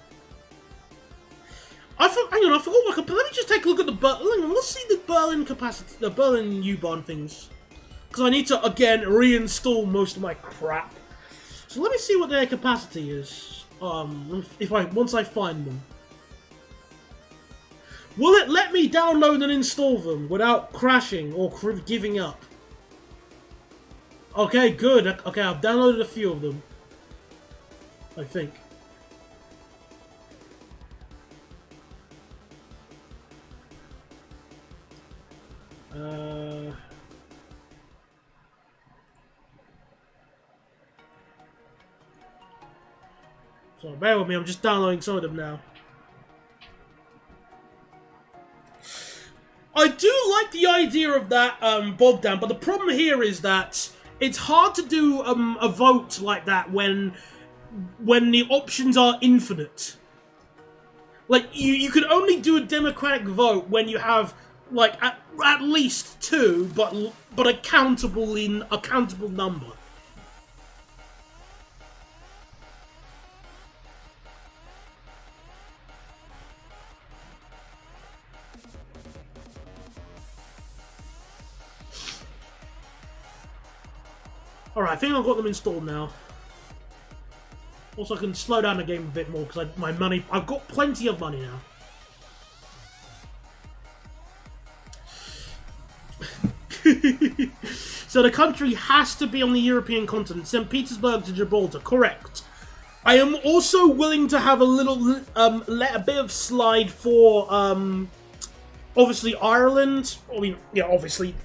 Hang on, I forgot my capacity. Let me just take a look at the Berlin. Let's see the Berlin capacity, the Berlin U-Bahn things. Because I need to, again, reinstall most of my crap. So let me see what their capacity is. Once I find them. Will it let me download and install them without crashing or giving up? Okay, good. Okay, I've downloaded a few of them. I think. So bear with me, I'm just downloading some of them now. I do like the idea of that Bogdan, but the problem here is that it's hard to do a vote like that when the options are infinite. Like, you can only do a democratic vote when you have, like, at least two, but accountable number. Alright, I think I've got them installed now. Also, I can slow down the game a bit more because I've got plenty of money now. So the country has to be on the European continent. St. Petersburg to Gibraltar, correct. I am also willing to have a little, let a bit of slide for, obviously Ireland. I mean, yeah, obviously,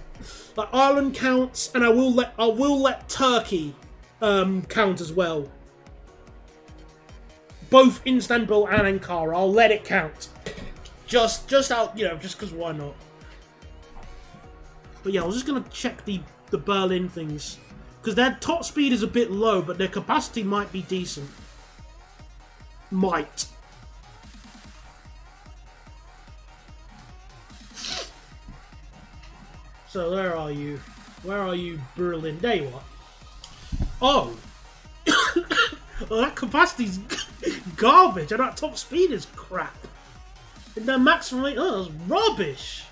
Ireland counts, and I will let Turkey, count as well. Both Istanbul and Ankara, I'll let it count. Just out, just because why not? But yeah, I was just gonna check the Berlin things. Because their top speed is a bit low, but their capacity might be decent. Might. So where are you? Where are you, Berlin? There you are. Oh! Well, that capacity's garbage, and that top speed is crap. And that maximum rate, that's rubbish.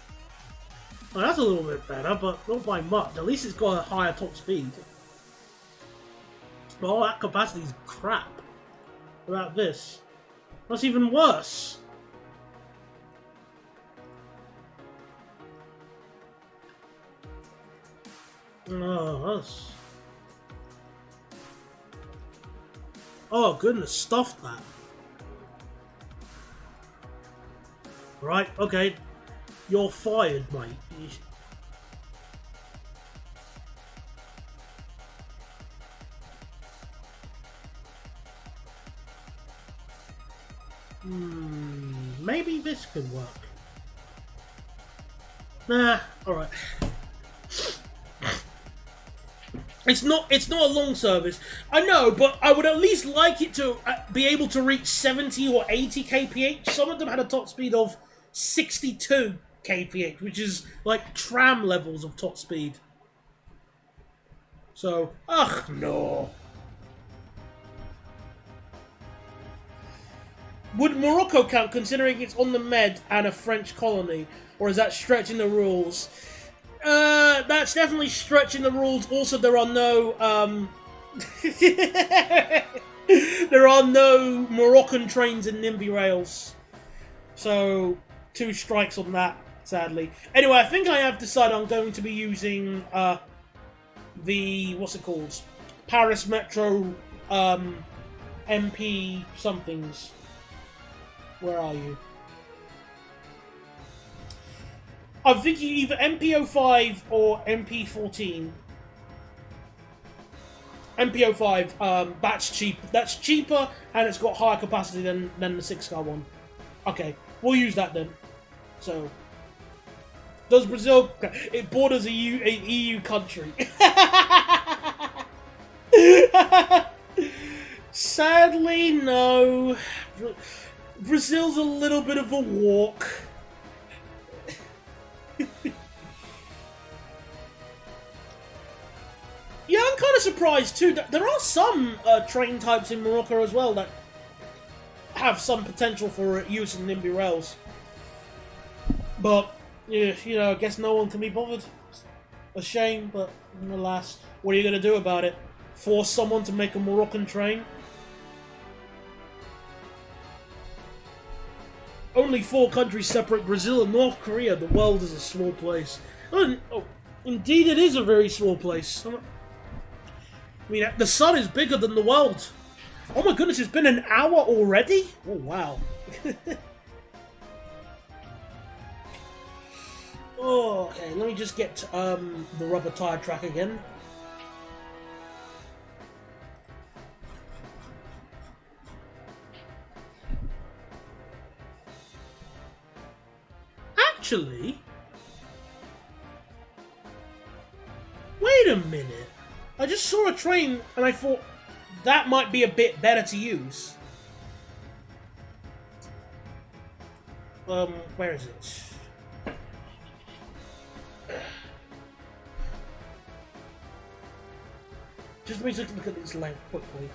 Oh, that's a little bit better, but not by much. At least it's got a higher top speed. But all that capacity's crap. What about this? That's even worse. Oh, that's... Oh, goodness, stuff that. Right, okay. You're fired, mate. Maybe this could work. Nah, alright. It's not a long service. I know, but I would at least like it to be able to reach 70 or 80 kph. Some of them had a top speed of 62 kph, which is like tram levels of top speed. So, ugh, no. Would Morocco count, considering it's on the Med and a French colony? Or is that stretching the rules? That's definitely stretching the rules. Also, there are no, there are no Moroccan trains in Nimby rails. So, 2 strikes on that, sadly. Anyway, I think I have decided I'm going to be using, the, what's it called? Paris Metro, MP somethings. Where are you? I'm thinking either MP05 or MP14. MP05, that's cheap. That's cheaper, and it's got higher capacity than the 6-car one. Okay, we'll use that then. So, does Brazil? It borders a EU country. Sadly, no. Brazil's a little bit of a walk. Yeah, I'm kind of surprised too. There are some train types in Morocco as well that have some potential for use in Nimby rails. But, yeah, I guess no one can be bothered. A shame, but alas, what are you going to do about it? Force someone to make a Moroccan train? Only 4 countries separate Brazil and North Korea. The world is a small place. Oh, indeed, it is a very small place. I mean, the sun is bigger than the world. Oh my goodness, it's been an hour already? Oh, wow. Oh, okay, let me just get the rubber tire track again. actually... Wait a minute. I just saw a train and I thought that might be a bit better to use. Where is it? Just let me take a look at this length quickly.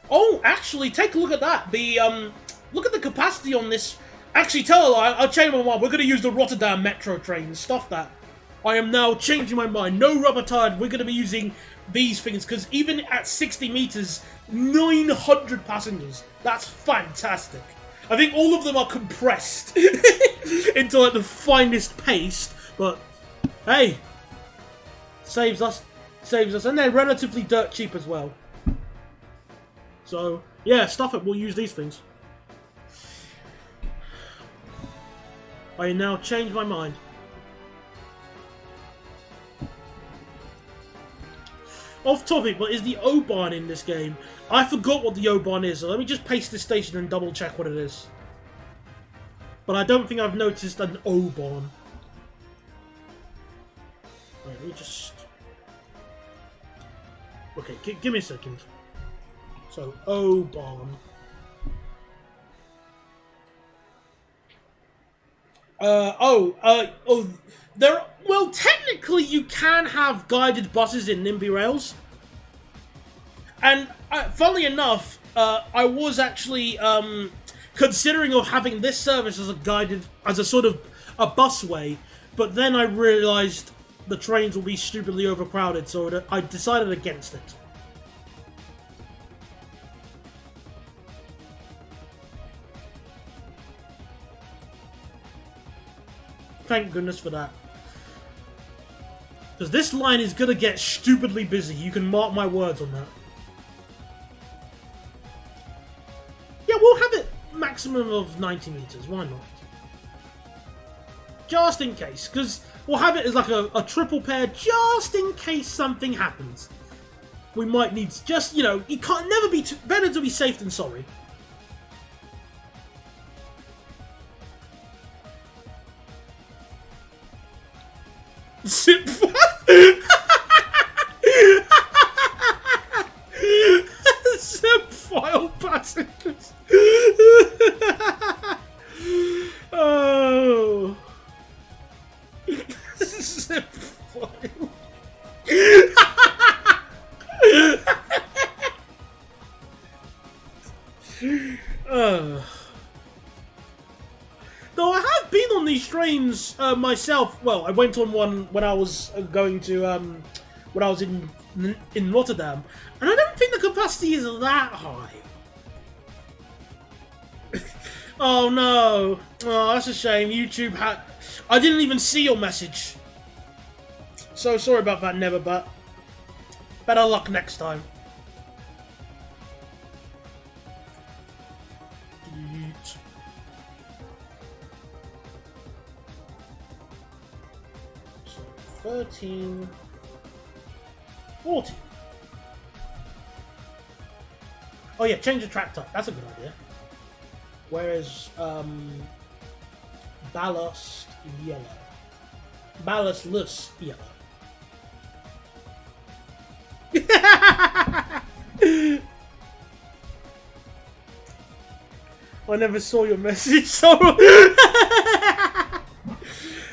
Oh, actually, take a look at that. Look at the capacity on this. Actually, tell a lie, I'll change my mind. We're going to use the Rotterdam metro trains. Stuff that. I am now changing my mind. No rubber tired. We're going to be using these things because even at 60 meters, 900 passengers. That's fantastic. I think all of them are compressed into like the finest paste, but hey, saves us, and they're relatively dirt cheap as well. So yeah, stuff it. We'll use these things. I now change my mind. Off topic, but is the O-Bahn in this game? I forgot what the O-Bahn is, so let me just paste this station and double check what it is. But I don't think I've noticed an O-Bahn. Right, let me just... Okay, give me a second. So, O-Bahn. Well, technically you can have guided buses in Nimby Rails. And, funnily enough, I was actually, considering of having this service as a sort of a busway, but then I realised the trains will be stupidly overcrowded, so I decided against it. Thank goodness for that. Because this line is going to get stupidly busy. You can mark my words on that. Yeah, we'll have it maximum of 90 meters. Why not? Just in case. Because we'll have it as like a triple pair just in case something happens. We might need to just, you know, you can't never be better to be safe than sorry. Zip Zip file passengers. Oh. Zip file. Though I have been on these trains myself. Well, I went on one when I was going to when I was in Rotterdam, and I don't think the capacity is that high. Oh no! Oh, that's a shame. YouTube had. I didn't even see your message. So sorry about that, Never, but better luck next time. So 13, 14. Oh yeah, change the track type. That's a good idea. Whereas ballast yellow, ballastless yellow. I never saw your message, so...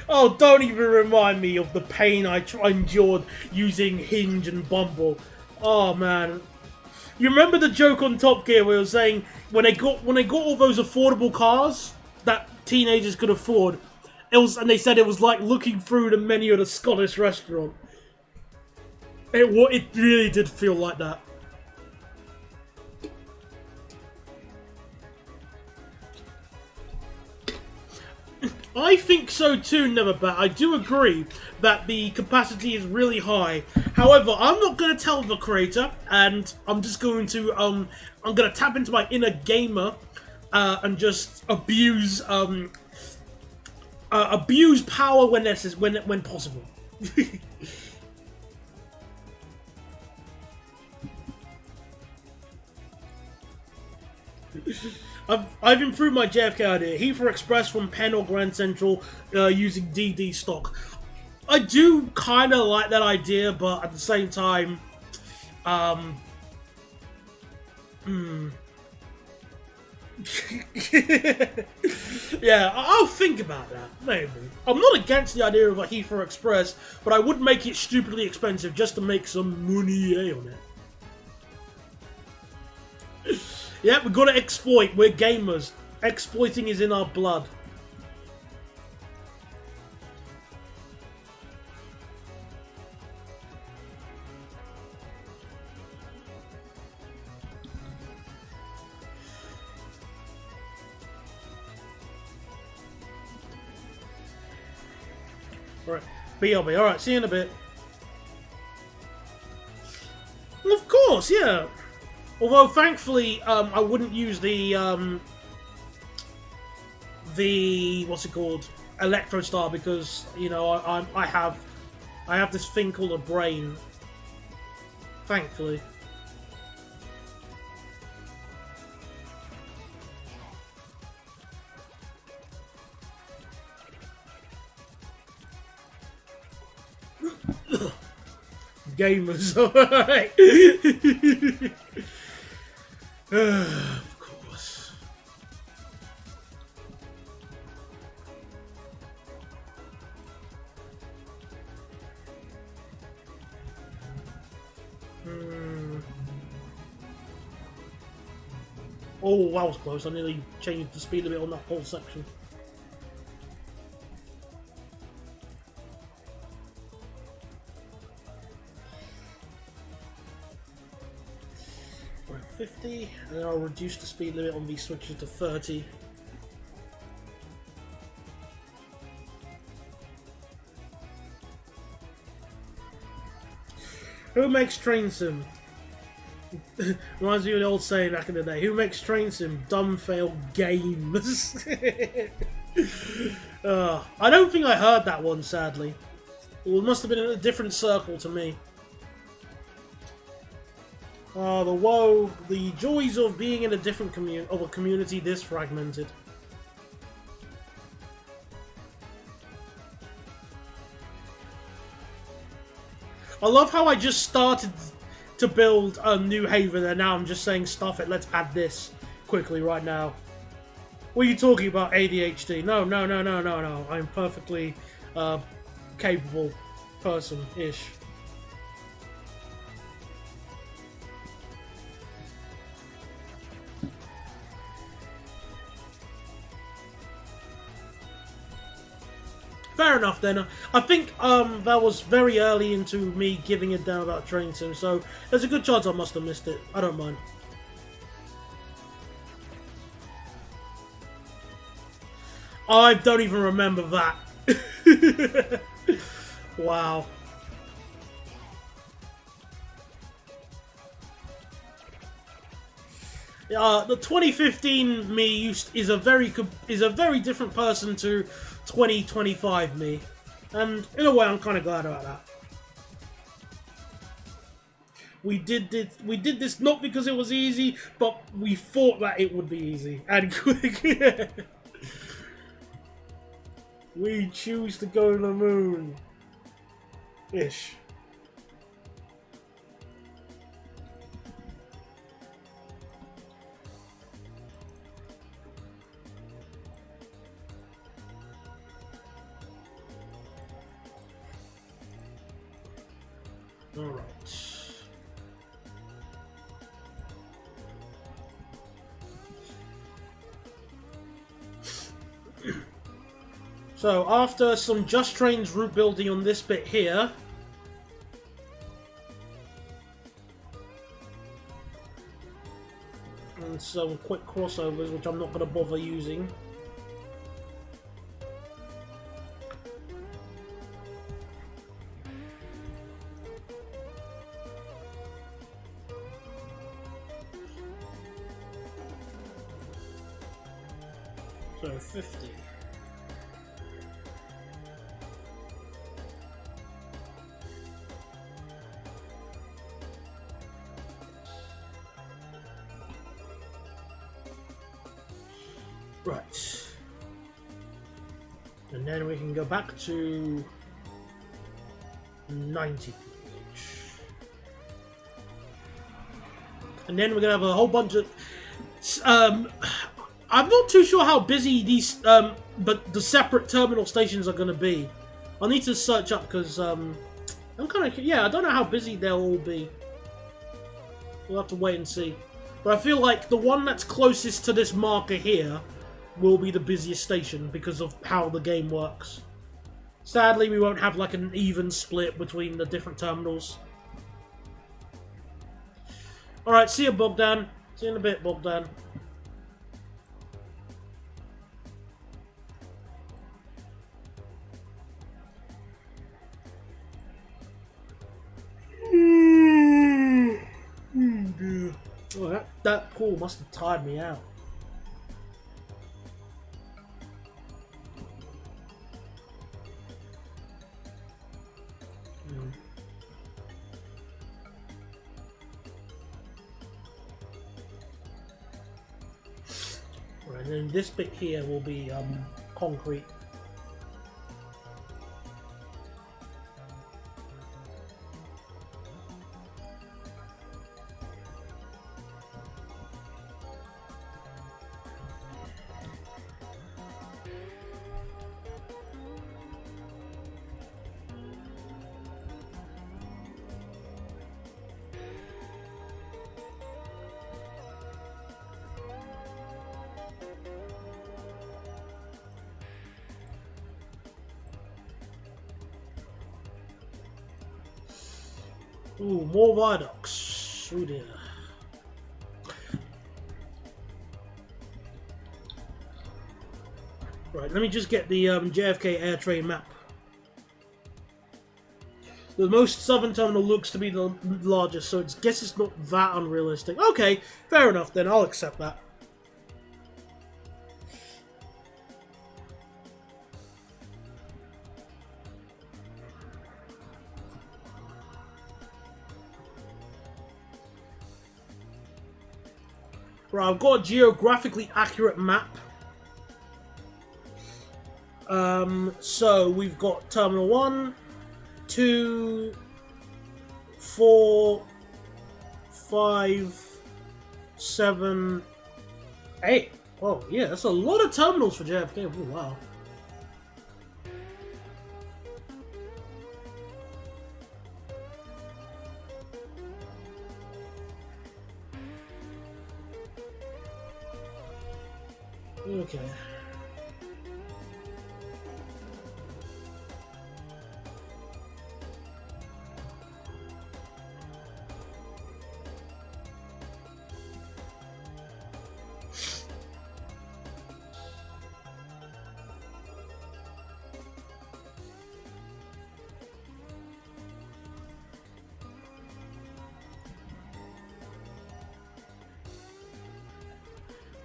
Oh, don't even remind me of the pain I endured using Hinge and Bumble. Oh, man. You remember the joke on Top Gear where it was saying when they got all those affordable cars that teenagers could afford, and they said it was like looking through the menu at a Scottish restaurant. It really did feel like that. I think so too, Neverbat. I do agree that the capacity is really high. However, I'm not going to tell the creator, and I'm just going to I'm going to tap into my inner gamer and just abuse abuse power when necessary, when possible. I've improved my JFK idea. Heathrow Express from Penn or Grand Central using DD stock. I do kind of like that idea, but at the same time, yeah, I'll think about that, maybe. I'm not against the idea of a Heathrow Express, but I would make it stupidly expensive just to make some money on it. Yeah, we gotta exploit. We're gamers. Exploiting is in our blood. Alright, BLB. Alright, see you in a bit. Of course, yeah. Although, thankfully, I wouldn't use the what's it called, Electro Star, because you know I have this thing called a brain. Thankfully. Gamers, alright. Of course. Oh, that was close. I nearly changed the speed limit on that whole section. Right, 50, and then I'll reduce the speed limit on these switches to 30. Who makes Train Sim? Reminds me of the old saying back in the day. Who makes Train Sim? Dumb fail games. I don't think I heard that one, sadly. It must have been in a different circle to me. The woe, the joys of being in a different community this fragmented. I love how I just started to build a New Haven and now I'm just saying stuff it, let's add this quickly right now. What are you talking about, ADHD? No. I'm perfectly capable person-ish. Fair enough then. I think that was very early into me giving it down about Train Sim, so there's a good chance I must have missed it. I don't mind. I don't even remember that. Wow. The 2015 me is a very different person to 2025 me, and in a way I'm kind of glad about that. We did this not because it was easy, but we thought that it would be easy and quick. We choose to go to the moon. Ish. All right. So after some Just Trains route building on this bit here, and some quick crossovers, which I'm not going to bother using. So 50. Right. And then we can go back to 90 pH. And then we're gonna have a whole bunch of. I'm not too sure how busy these, but the separate terminal stations are gonna be. I'll need to search up because I'm kind of I don't know how busy they'll all be. We'll have to wait and see. But I feel like the one that's closest to this marker here will be the busiest station because of how the game works. Sadly, we won't have like an even split between the different terminals. Alright, see you, Bogdan. See you in a bit, Bogdan. Oh, that call must have tired me out. Right, and then this bit here will be concrete. Ooh, more viaducts. Oh dear. Right, let me just get the JFK air train map. The most southern terminal looks to be the largest, so I guess it's not that unrealistic. Okay, fair enough then, I'll accept that. Right, I've got a geographically accurate map. So we've got Terminal 1, 2, 4, 5, 7, 8. Oh, yeah, that's a lot of terminals for JFK. Oh, wow. Okay.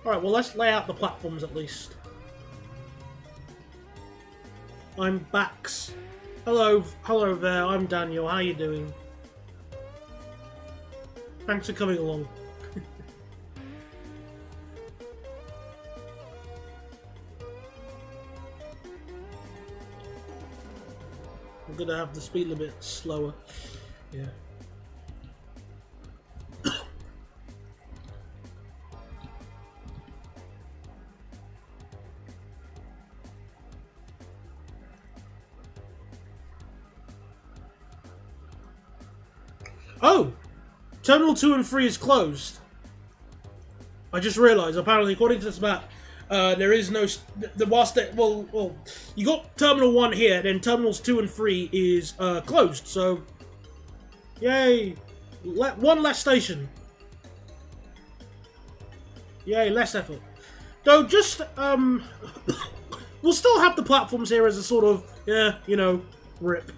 Alright, well let's lay out the platforms at least. I'm Bax. Hello there, I'm Daniel, how you doing? Thanks for coming along. I'm gonna have the speed a bit slower. Yeah. Oh! Terminal 2 and 3 is closed. I just realised, apparently, according to this map, there is no... Well, you got Terminal 1 here, then Terminals 2 and 3 is closed, so... Yay! One less station. Yay, less effort. Though, just, we'll still have the platforms here as a sort of, yeah, you know, rip.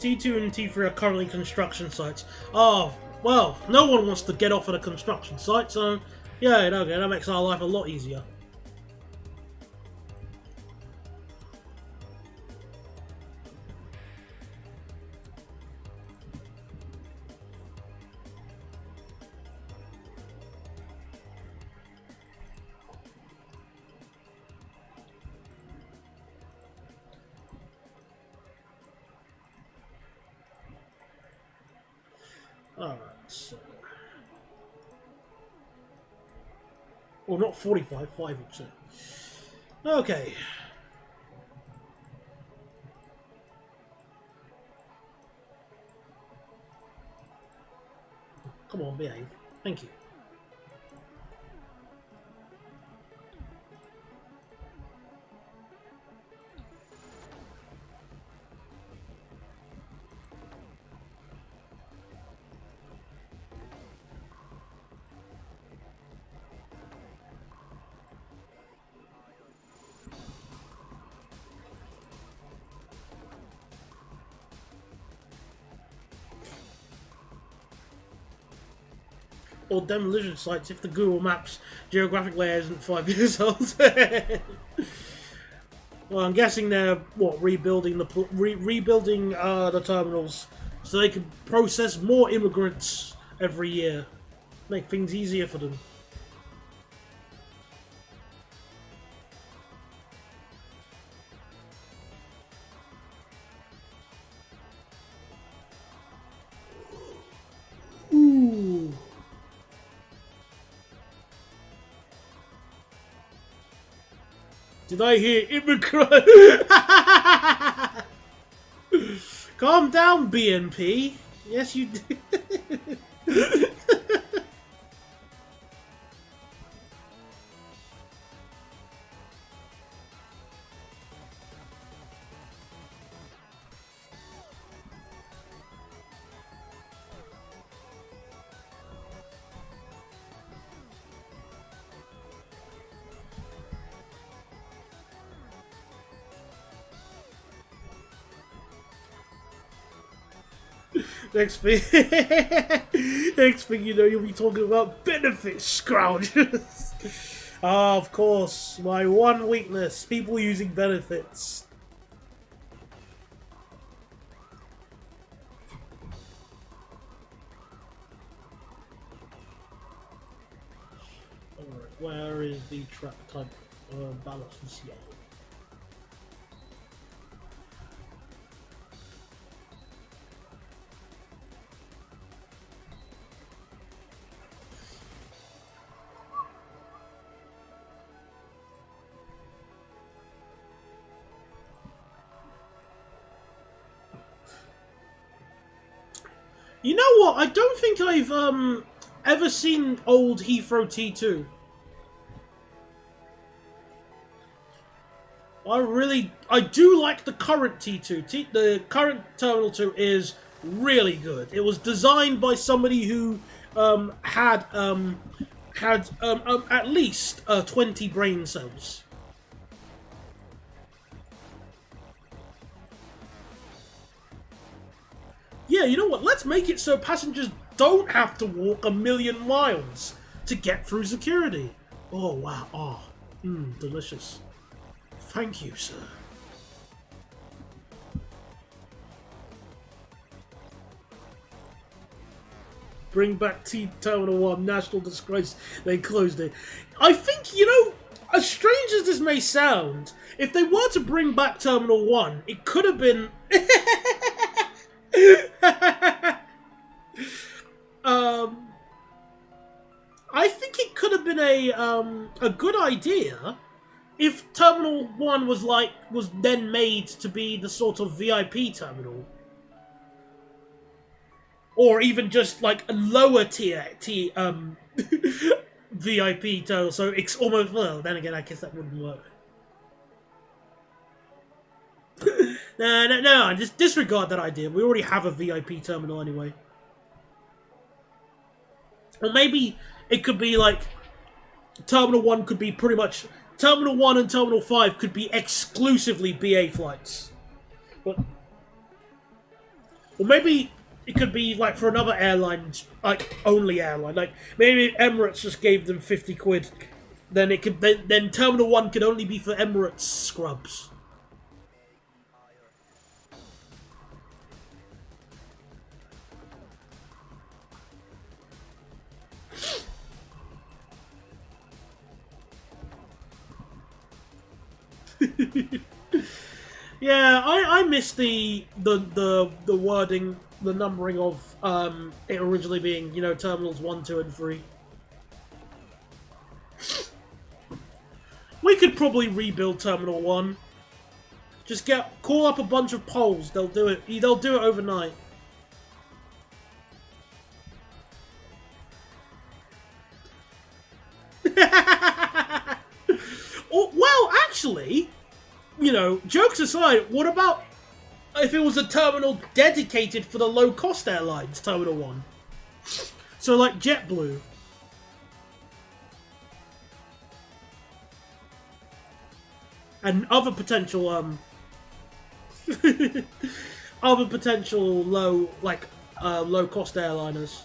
T2 and T3 are currently construction sites. Oh, well, no one wants to get off at a construction site, so yeah, okay, that makes our life a lot easier. Alright, so... Well, not 45, 5%. Okay. Come on, behave. Thank you. Or demolition sites if the Google Maps geographic layer isn't 5 years old. Well, I'm guessing they're rebuilding the terminals so they can process more immigrants every year, make things easier for them. Ooh. Did I hear immigrant? Calm down, BNP. Yes, you did. Next thing you know, you'll be talking about benefits, scroungers. Ah, of course, my one weakness: people using benefits. Alright, where is the trap type balance? Yeah. You know what? I don't think I've ever seen old Heathrow T2. I do like the current T2. The current Terminal 2 is really good. It was designed by somebody who had at least 20 brain cells. Yeah, you know what? Let's make it so passengers don't have to walk 1,000,000 miles to get through security. Oh, wow. Oh, delicious. Thank you, sir. Bring back Terminal 1, national disgrace. They closed it. I think, you know, as strange as this may sound, if they were to bring back Terminal 1, it could have been... I think it could have been a good idea if Terminal 1 was then made to be the sort of VIP terminal. Or even just like a lower tier VIP terminal, so it's almost, well, then again I guess that wouldn't work. No, just disregard that idea. We already have a VIP terminal anyway. Or maybe it could be like Terminal 1 could be pretty much... Terminal 1 and Terminal 5 could be exclusively BA flights. But Or maybe it could be like for another airline, like only airline. Like maybe Emirates just gave them 50 quid. Then it could then Terminal 1 could only be for Emirates scrubs. Yeah, I miss the wording, the numbering of it originally being, you know, terminals 1, 2, and 3. We could probably rebuild Terminal 1. Just call up a bunch of Poles. They'll do it. They'll do it overnight. Well, actually, you know, jokes aside, what about if it was a terminal dedicated for the low-cost airlines, Terminal 1? So, like JetBlue. And other potential, other potential low-cost airliners.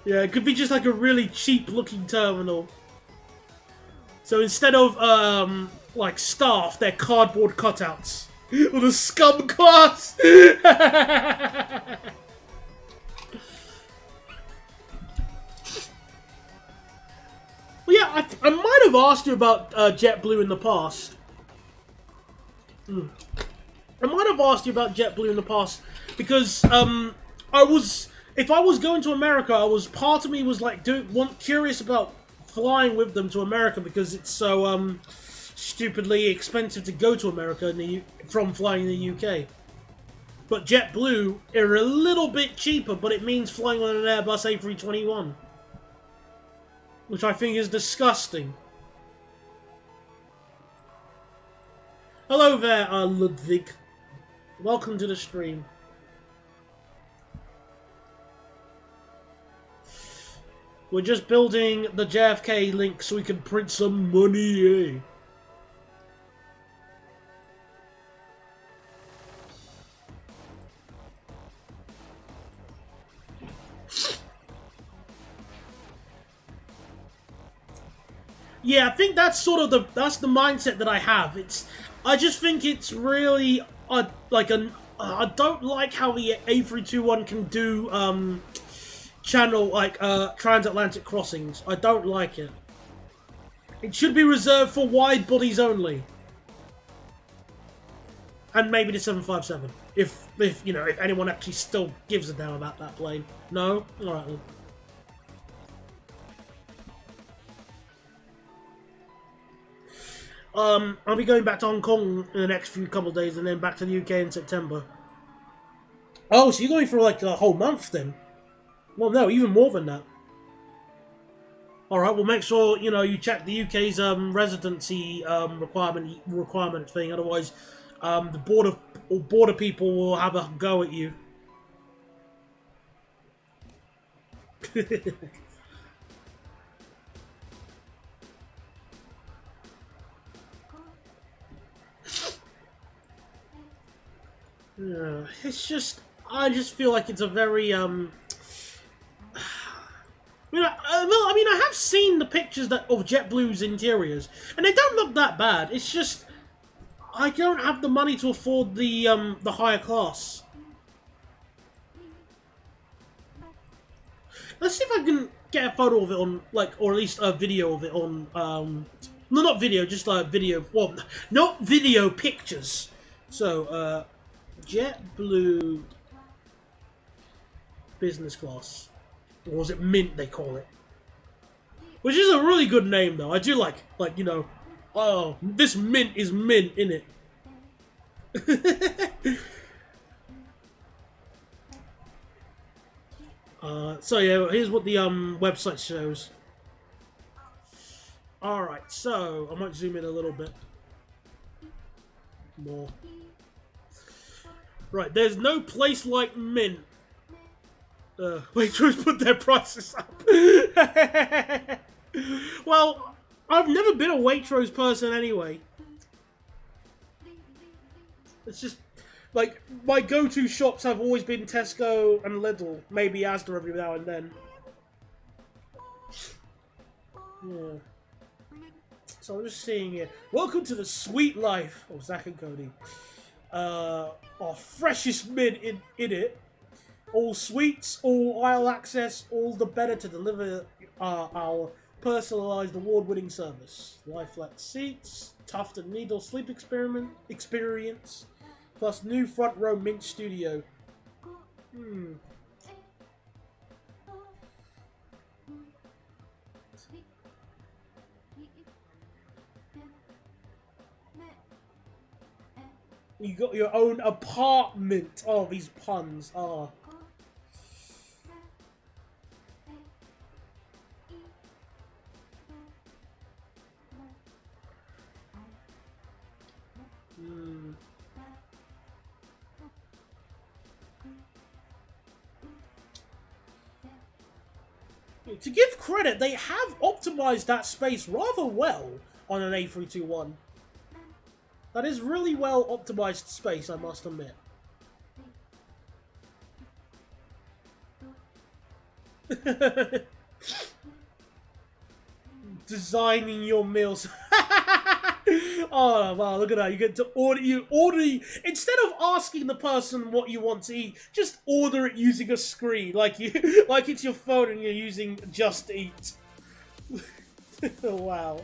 Yeah, it could be just like a really cheap-looking terminal. So instead of, like, staff, they're cardboard cutouts. Or the scum class! Well, yeah, I might have asked you about JetBlue in the past. I might have asked you about JetBlue in the past because if I was going to America, part of me was like curious about flying with them to America because it's so stupidly expensive to go to America from flying in the UK. But JetBlue are a little bit cheaper, but it means flying on an Airbus A321. Which I think is disgusting. Hello there, Ludwig. Welcome to the stream. We're just building the JFK link so we can print some money, eh? Yeah, I think that's sort of the mindset that I have. I just think it's really I don't like how the A321 can do channel transatlantic crossings. I don't like it. It should be reserved for wide bodies only, and maybe the 757 if you know if anyone actually still gives a damn about that plane. No, all right then. I'll be going back to Hong Kong in the next couple of days and then back to the UK in September. Oh, so you're going for like a whole month then? Well, no, even more than that. Alright, well make sure, you know, you check the UK's residency requirement thing, otherwise the border people will have a go at you. Yeah, it's just, I just feel like it's a very, I have seen the pictures of JetBlue's interiors, and they don't look that bad. It's just, I don't have the money to afford the higher class. Let's see if I can get a photo of it on, like, or at least a video of it on, no, not video, just like video, well, not video, pictures. So, JetBlue business class, or was it Mint they call it? Which is a really good name though. I do like you know, oh, this Mint is mint, innit? So yeah, here's what the website shows. Alright, so I might zoom in a little bit more. Right, there's no place like Mint. Waitrose put their prices up. Well, I've never been a Waitrose person anyway. It's just, like, my go-to shops have always been Tesco and Lidl. Maybe Asda every now and then. Yeah. So I'm just seeing here. Welcome to the sweet life of Zach and Cody. Our freshest mint in it. All sweets, all aisle access, all the better to deliver our personalised award-winning service. Lie-flat seats, tuft and needle sleep experience, plus new front row mint studio. You got your own apartment. Oh, these puns. Oh. To give credit, they have optimized that space rather well on an A321. That is really well optimized space, I must admit. Designing your meals. Oh wow, look at that. You get to order instead of asking the person what you want to eat, just order it using a screen, like it's your phone and you're using Just Eat. Wow.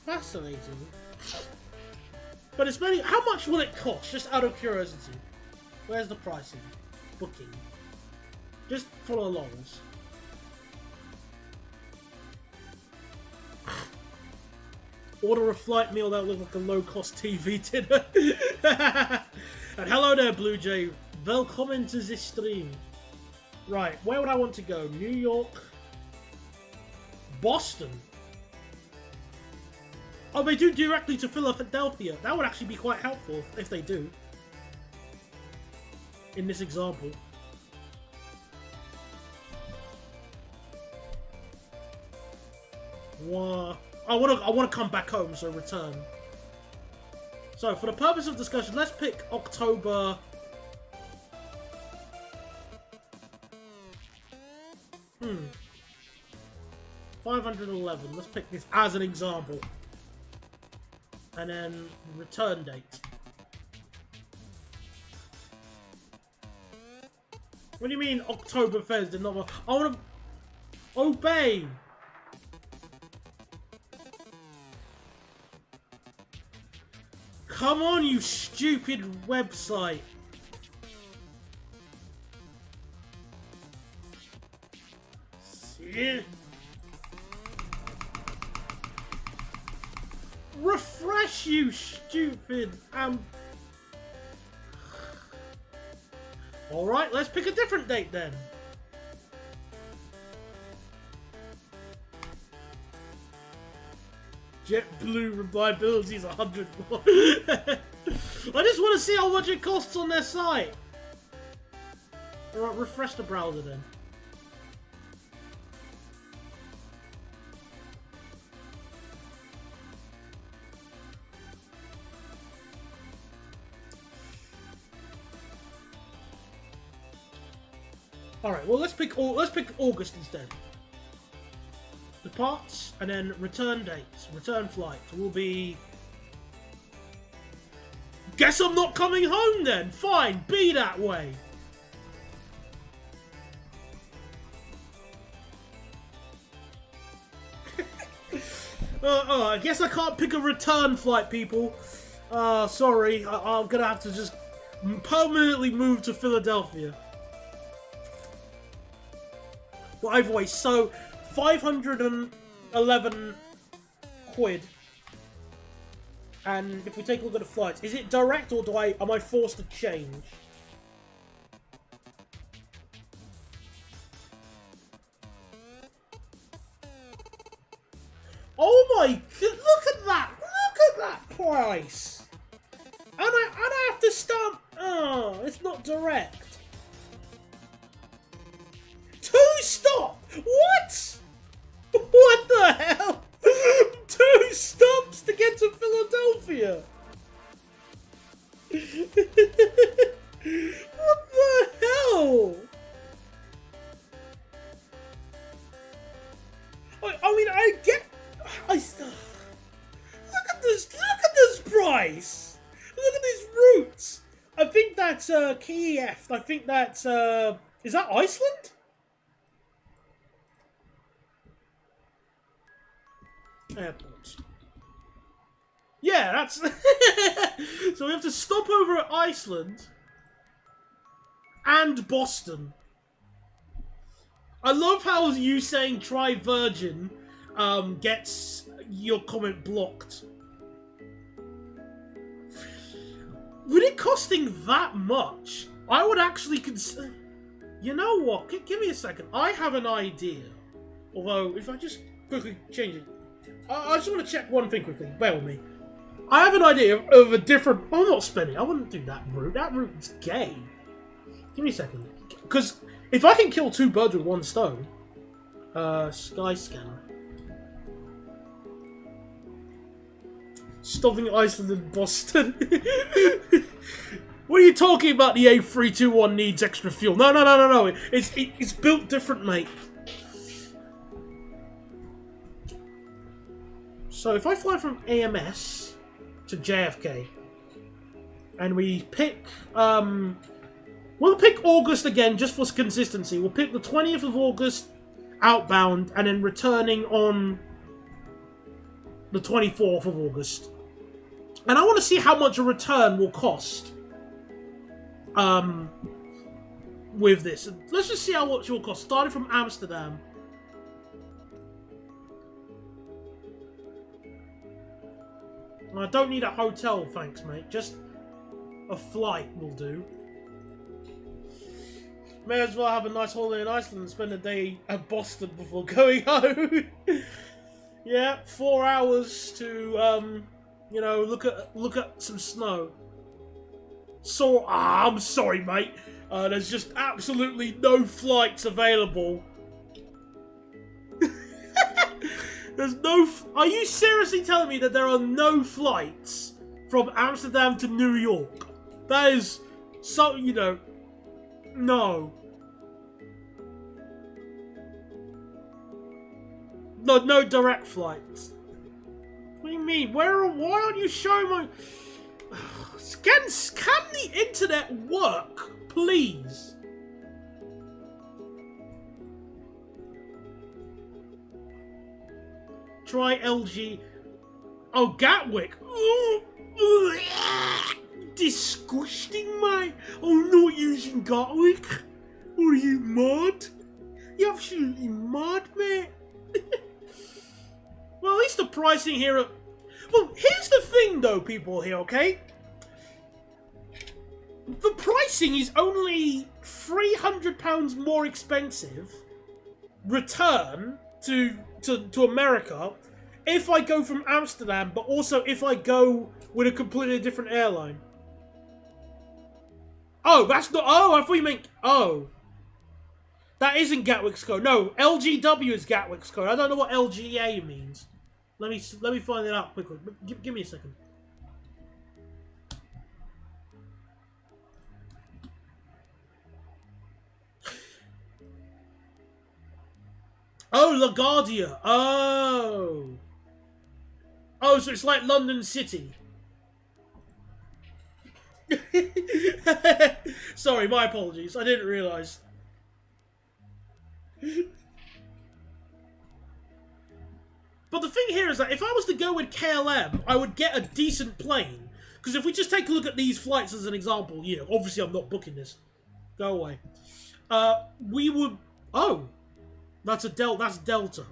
Fascinating. But it's mainly, how much will it cost, just out of curiosity? Where's the pricing? Booking. Just follow along. Order a flight meal that looks like a low-cost TV dinner. And hello there, Blue Jay. Welcome to this stream. Right, where would I want to go? New York? Boston? Oh, they do directly to Philadelphia. That would actually be quite helpful if they do. In this example. Wow. I want to come back home, so return. So, for the purpose of discussion, let's pick October. Hmm. 511. Let's pick this as an example. And then return date. What do you mean Oktoberfest did not? I want to obey. Come on, you stupid website. Yeah. Refresh, you stupid. Alright, let's pick a different date then. JetBlue reliability is 100 more. I just want to see how much it costs on their site. Alright, refresh the browser then. Alright, well let's pick August instead. Departs and then return dates, return flight will be. Guess I'm not coming home then. Fine, be that way. I guess I can't pick a return flight, people. Sorry, I'm gonna have to just permanently move to Philadelphia. Well, either way, so 511 quid. And if we take a look at the flights, is it direct or am I forced to change? my god, look at that! Look at that price! And I have to start... Oh, it's not direct. 2 stop! What? What the hell? 2 stops to get to Philadelphia? What the hell? I mean, I get... look at this! Look at this price! Look at these routes! I think that's Kiev. I think that's... is that Iceland? Airport. Yeah, that's... So we have to stop over at Iceland and Boston. I love how you saying try Virgin gets your comment blocked. With it costing that much, I would actually consider... You know what? Give me a second. I have an idea. Although, if I just quickly change it... I just want to check one thing quickly. Bear with me. I have an idea of a different... I'm not spinning. I wouldn't do that route. That route's gay. Give me a second. Because if I can kill 2 birds with 1 stone... Sky Scanner. Stopping Iceland and Boston. What are you talking about? The A321 needs extra fuel. No. It's built different, mate. So if I fly from AMS to JFK, and we pick, we'll pick August again just for consistency. We'll pick the 20th of August outbound, and then returning on the 24th of August. And I want to see how much a return will cost. With this. Let's just see how much it will cost. Starting from Amsterdam. I don't need a hotel, thanks, mate. Just a flight will do. May as well have a nice holiday in Iceland and spend a day at Boston before going home. Yeah, 4 hours to, you know, look at some snow. So, I'm sorry, mate. There's just absolutely no flights available. There's no... Are you seriously telling me that there are no flights from Amsterdam to New York? That is so, you know... No. No direct flights. What do you mean? Why aren't you showing my... Can the internet work, please? Try LG. Oh, Gatwick. Disgusting, mate. I'm not using Gatwick. What are you, mad? You're absolutely mad, mate. Well, at least the pricing here... Well, here's the thing, though, people here, okay? The pricing is only £300 more expensive return to America if I go from Amsterdam, but also if I go with a completely different airline. Oh, that's not... Oh, I thought you meant... Oh. That isn't Gatwick's code. No, LGW is Gatwick's code. I don't know what LGA means. Let me find it out quickly. Give me a second. Oh, LaGuardia. Oh. Oh, so it's like London City. Sorry, my apologies. I didn't realise. But the thing here is that if I was to go with KLM, I would get a decent plane. Because if we just take a look at these flights as an example, you know, obviously I'm not booking this. Go away. We would... Oh. That's That's Delta.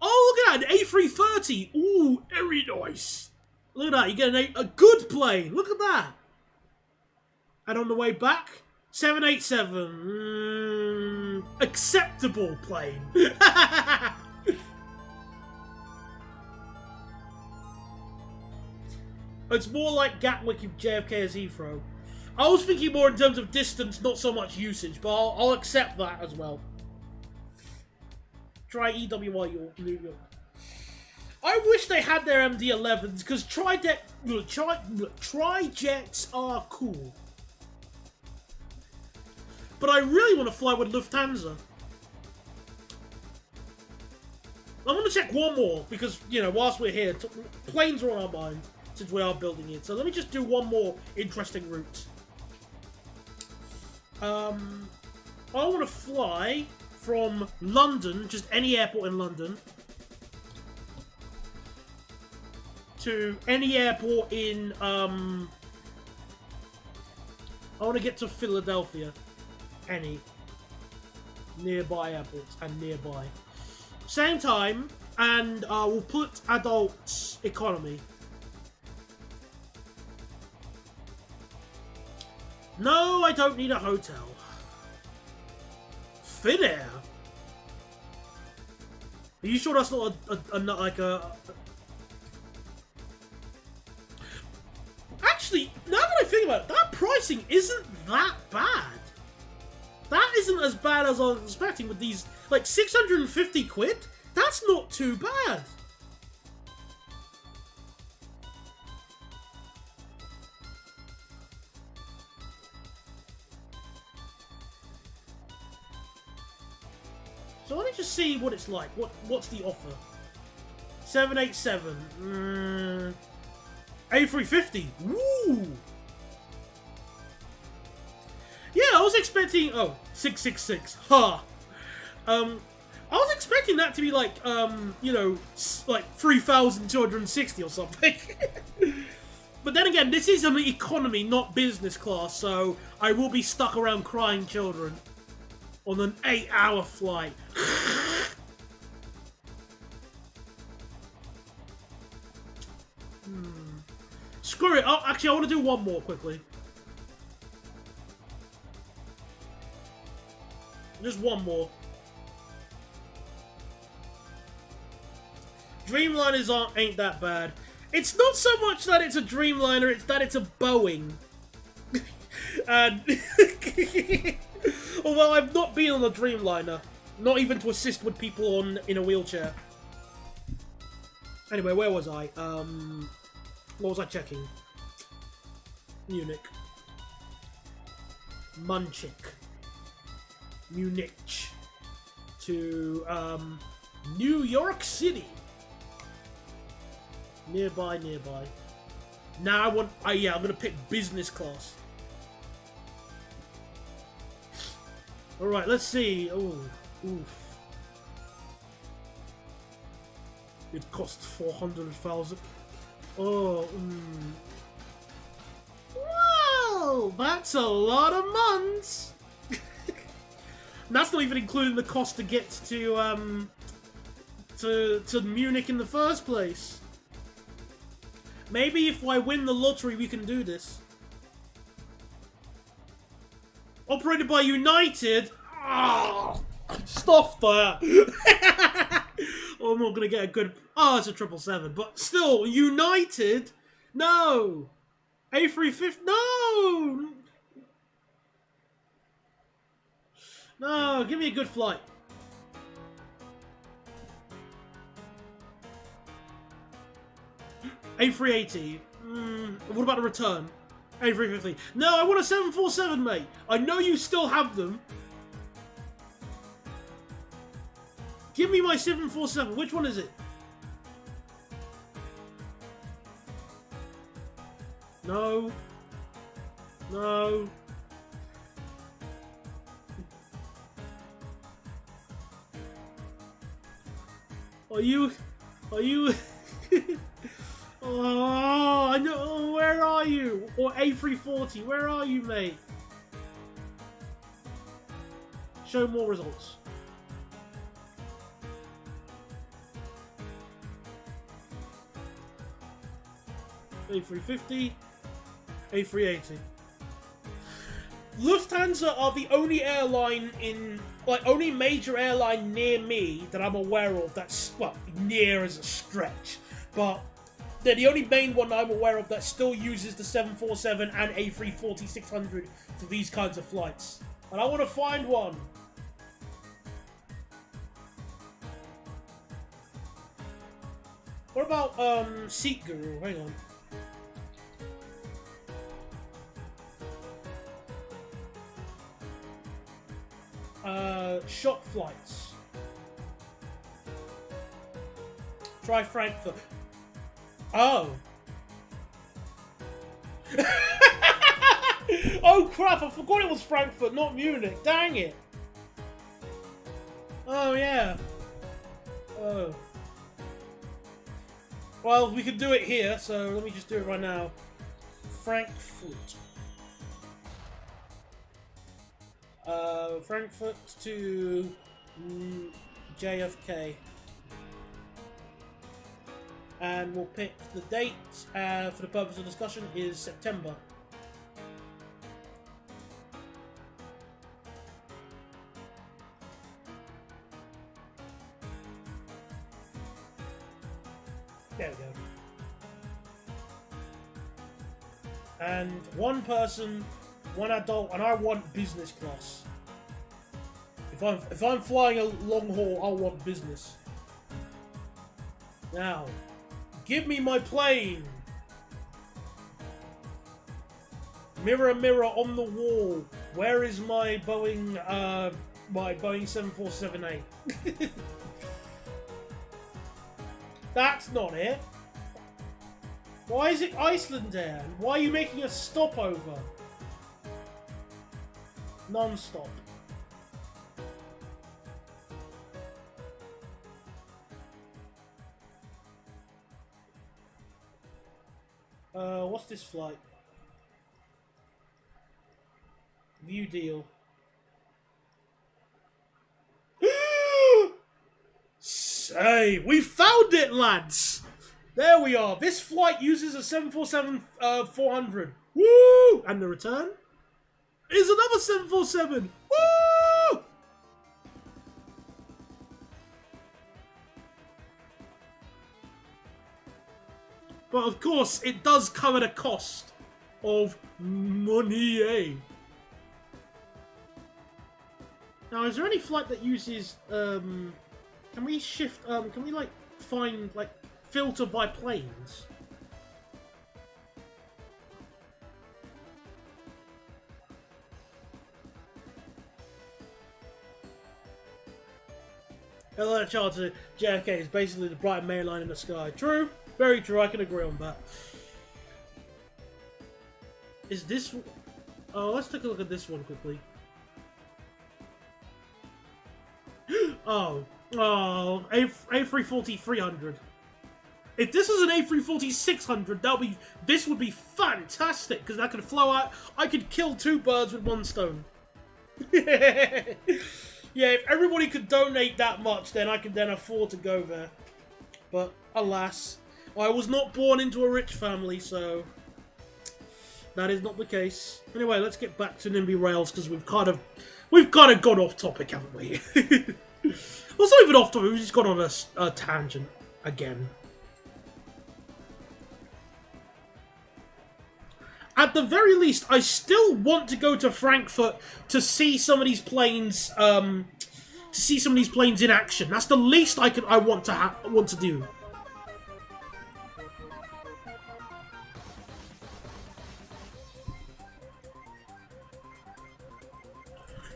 Oh, look at that. An A330. Ooh, very nice. Look at that. You get a good plane. Look at that. And on the way back, 787. acceptable plane. It's more like Gatwick and JFK as Heathrow. I was thinking more in terms of distance, not so much usage, but I'll accept that as well. Try EWI York, New York. I wish they had their MD-11s, because tri-jets are cool. But I really want to fly with Lufthansa. I want to check one more, because, you know, whilst we're here, planes are on our mind, since we are building it. So let me just do one more interesting route. I want to fly from London, just any airport in London, to any airport in, I want to get to Philadelphia. Any. Nearby airports and nearby. Same time, and we'll put adults economy. No, I don't need a hotel. Finnair? Are you sure that's not like a... Actually, now that I think about it, that pricing isn't that bad. That isn't as bad as I was expecting with these, like, 650 quid? That's not too bad. So let me just see what it's like. What's the offer? 787. A350. Woo! Yeah, I was expecting... Oh, 666. Ha! I was expecting that to be like, you know, like 3,260 or something. But then again, this is an economy, not business class, so I will be stuck around crying children on an 8-hour flight. Screw it. Oh, actually, I want to do one more quickly. Just one more. Dreamliners ain't that bad. It's not so much that it's a Dreamliner, it's that it's a Boeing. And although I've not been on a Dreamliner, not even to assist with people in a wheelchair. Anyway, where was I? What was I checking? Munich. Munich. To, New York City. Nearby. Now yeah, I'm gonna pick business class. Alright, let's see. Oh, oof. It costs 400,000. Oh, Well, that's a lot of months. That's not even including the cost to get to Munich in the first place. Maybe if I win the lottery, we can do this. Operated by United. Oh, stop that. Oh, I'm not gonna get a good. Oh, it's a 777, but still, United. No. A350. No. No, give me a good flight. A380. What about the return? A350. No, I want a 747, mate. I know you still have them. Give me my 747. Which one is it? No. No. Are you... Oh, I know. Where are you? Or A340. Where are you, mate? Show more results. A350. A380. Lufthansa are the only airline only major airline near me that I'm aware of that's, well, near as a stretch, but they're the only main one I'm aware of that still uses the 747 and A340-600 for these kinds of flights. And I want to find one. What about, Seat Guru? Hang on. Shop flights. Try Frankfurt. Oh. Oh crap, I forgot it was Frankfurt, not Munich. Dang it. Oh yeah. Oh. Well, we could do it here, so let me just do it right now. Frankfurt. Frankfurt to JFK. And we'll pick the date, for the purpose of discussion, is September. There we go. And one person, one adult, and I want business class. If I'm flying a long haul, I'll want business. Now, give me my plane. Mirror, mirror on the wall, where is my Boeing 747-8? That's not it. Why is it Iceland Air? Why are you making a stopover? Non-stop. What's this flight? View deal. Say, we found it, lads! There we are. This flight uses a 747-400. Woo! And the return is another 747. Woo! But of course, it does come at a cost of money, eh? Now, is there any flight that uses, can we shift, can we, like, find, like, filter by planes? Atlanta Charter JFK is basically the bright main line in the sky. True. Very true, I can agree on that. Is this... Oh, let's take a look at this one quickly. Oh, A340-300. If this was an A340-600, this would be fantastic, because I could fly out, I could kill two birds with one stone. Yeah, if everybody could donate that much, then I could then afford to go there. But, alas, I was not born into a rich family, so that is not the case. Anyway, let's get back to Nimby Rails, because we've kind of gone off topic, haven't we? Well, it's not even off topic, we've just gone on a tangent again. At the very least, I still want to go to Frankfurt to see some of these planes. In action. That's the least I want to do.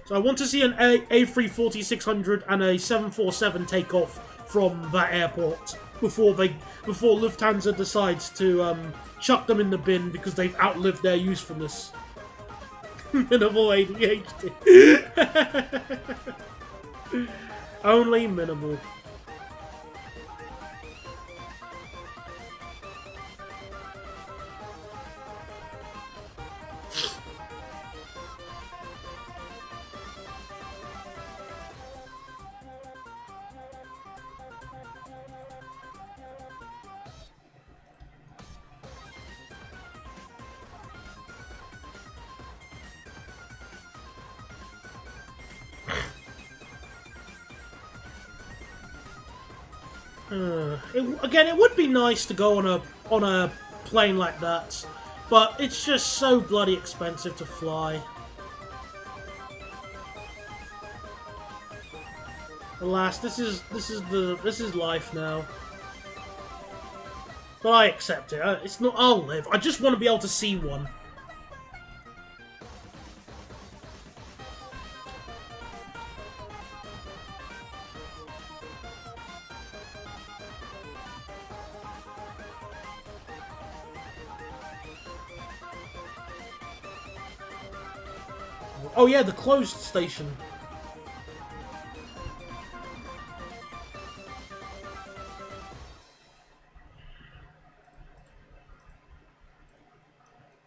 So I want to see an A340-600 and a 747 take off from that airport before Lufthansa decides to chuck them in the bin because they've outlived their usefulness. Minimal ADHD. Only minimal. Again, it would be nice to go on a plane like that, but it's just so bloody expensive to fly. Alas, this is life now. But I accept it. It's not. I'll live. I just want to be able to see one. Oh yeah, the closed station.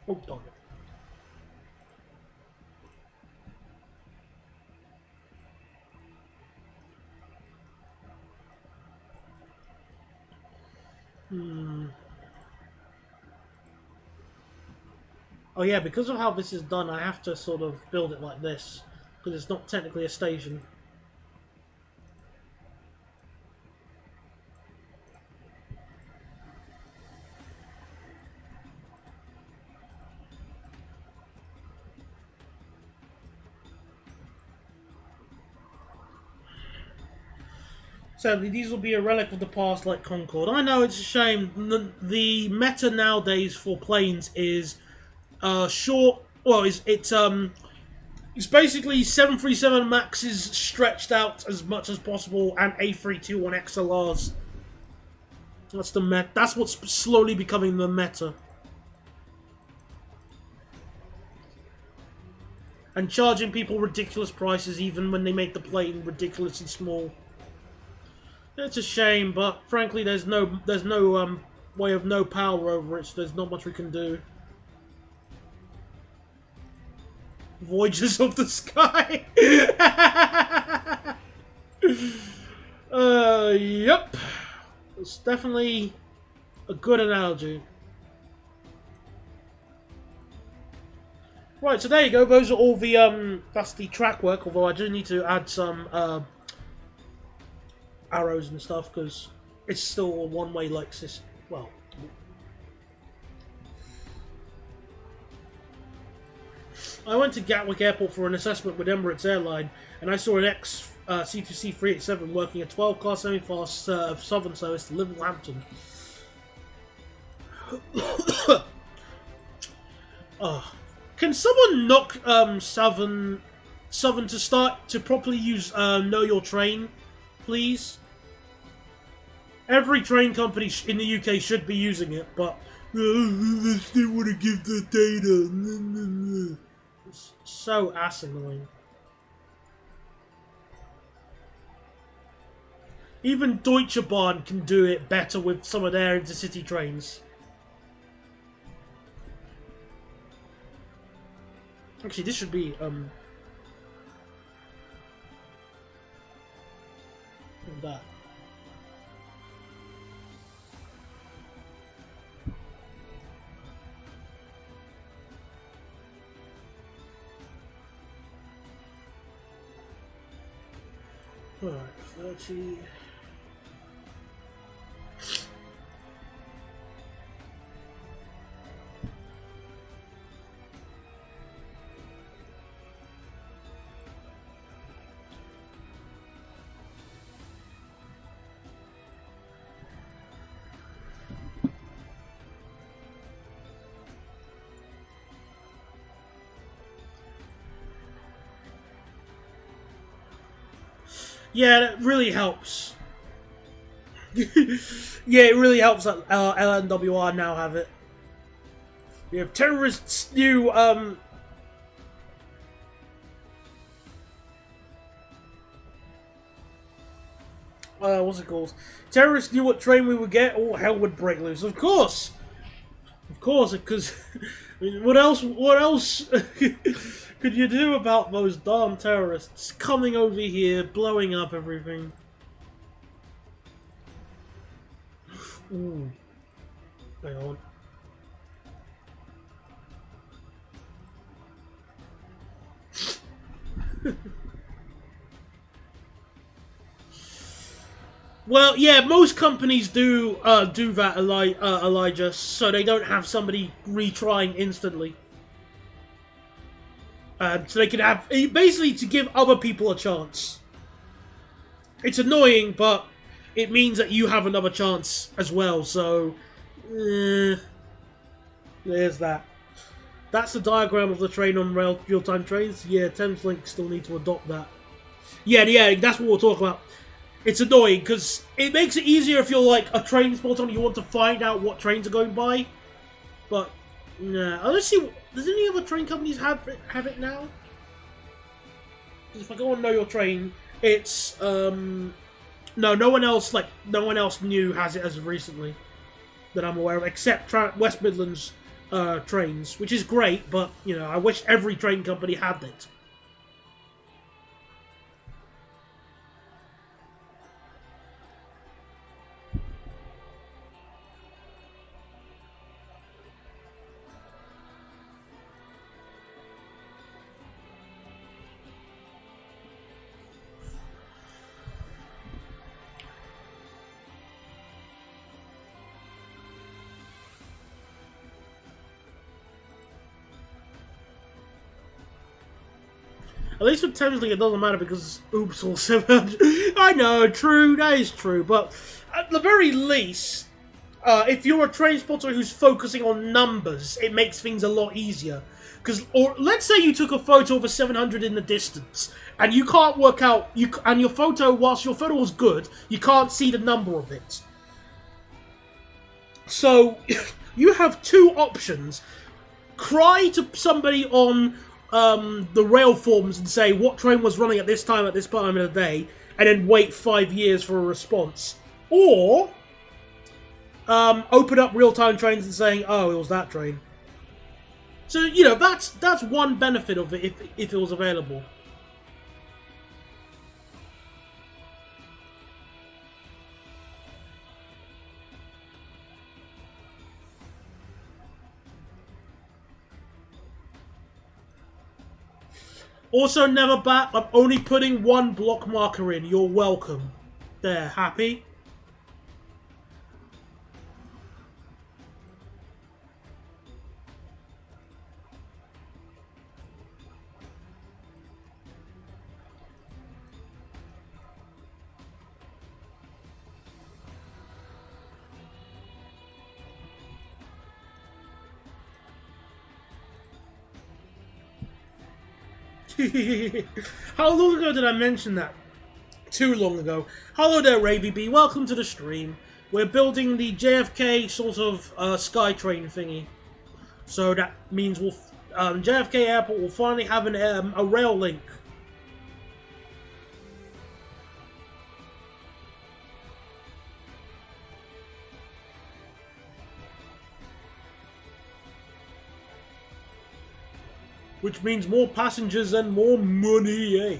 Oh, darn it. Oh yeah, because of how this is done, I have to sort of build it like this, because it's not technically a station. Sadly, these will be a relic of the past like Concorde. I know, it's a shame. The meta nowadays for planes is short. Well, it's basically 737 Maxes stretched out as much as possible, and A321 XLRs. That's the meta. That's what's slowly becoming the meta. And charging people ridiculous prices, even when they make the plane ridiculously small. It's a shame, but frankly, there's no way of no power over it. So there's not much we can do. Voyages of the Sky. Yep. It's definitely a good analogy. Right, so there you go. Those are all the that's the track work. Although I do need to add some arrows and stuff because it's still a one-way like this. Well. I went to Gatwick Airport for an assessment with Emirates Airline, and I saw an C2C 387 working a 12-car semi-fast southern service to Liverhampton. Can someone knock Southern to start to properly use Know Your Train, please? Every train company in the UK should be using it, but they still want to give the data. It's so ass annoying. Even Deutsche Bahn can do it better with some of their intercity trains. Actually, this should be that. Alright, 30. Yeah, that really helps. Yeah, it really helps that LNWR now have it. We have terrorists' new what's it called? Terrorists knew what train we would get, or hell would break loose. Of course, because I mean, what else? What else could you do about those darn terrorists coming over here, blowing up everything? Ooh, hang on. Well, yeah, most companies do that, Elijah, so they don't have somebody retrying instantly. So they can have basically to give other people a chance. It's annoying, but it means that you have another chance as well. So there's that. That's the diagram of the train on real-time trains. Yeah, Thameslink still need to adopt that. Yeah, that's what we're talking about. It's annoying because it makes it easier if you're like a train spotter and you want to find out what trains are going by. But nah, let's see. Does any other train companies have it now? If I go on Know Your Train, it's no one else new has it as of recently that I'm aware of, except West Midlands trains, which is great. But you know, I wish every train company had it. At least with Thameslink, it doesn't matter because oops, all 700. I know, true, that is true. But at the very least, if you're a train spotter who's focusing on numbers, it makes things a lot easier. Or let's say you took a photo of a 700 in the distance, and you can't work out, and your photo, whilst your photo was good, you can't see the number of it. So, you have two options. Cry to somebody on the rail forms and say what train was running at this time of the day, and then wait 5 years for a response. Or open up real-time trains and saying, oh, it was that train. So, you know, that's one benefit of it if it was available. Also, never back. I'm only putting one block marker in. You're welcome. There, happy? How long ago did I mention that? Too long ago. Hello there, Ravy B. Welcome to the stream. We're building the JFK sort of SkyTrain thingy. So that means JFK Airport will finally have a rail link. Which means more passengers and more money, eh?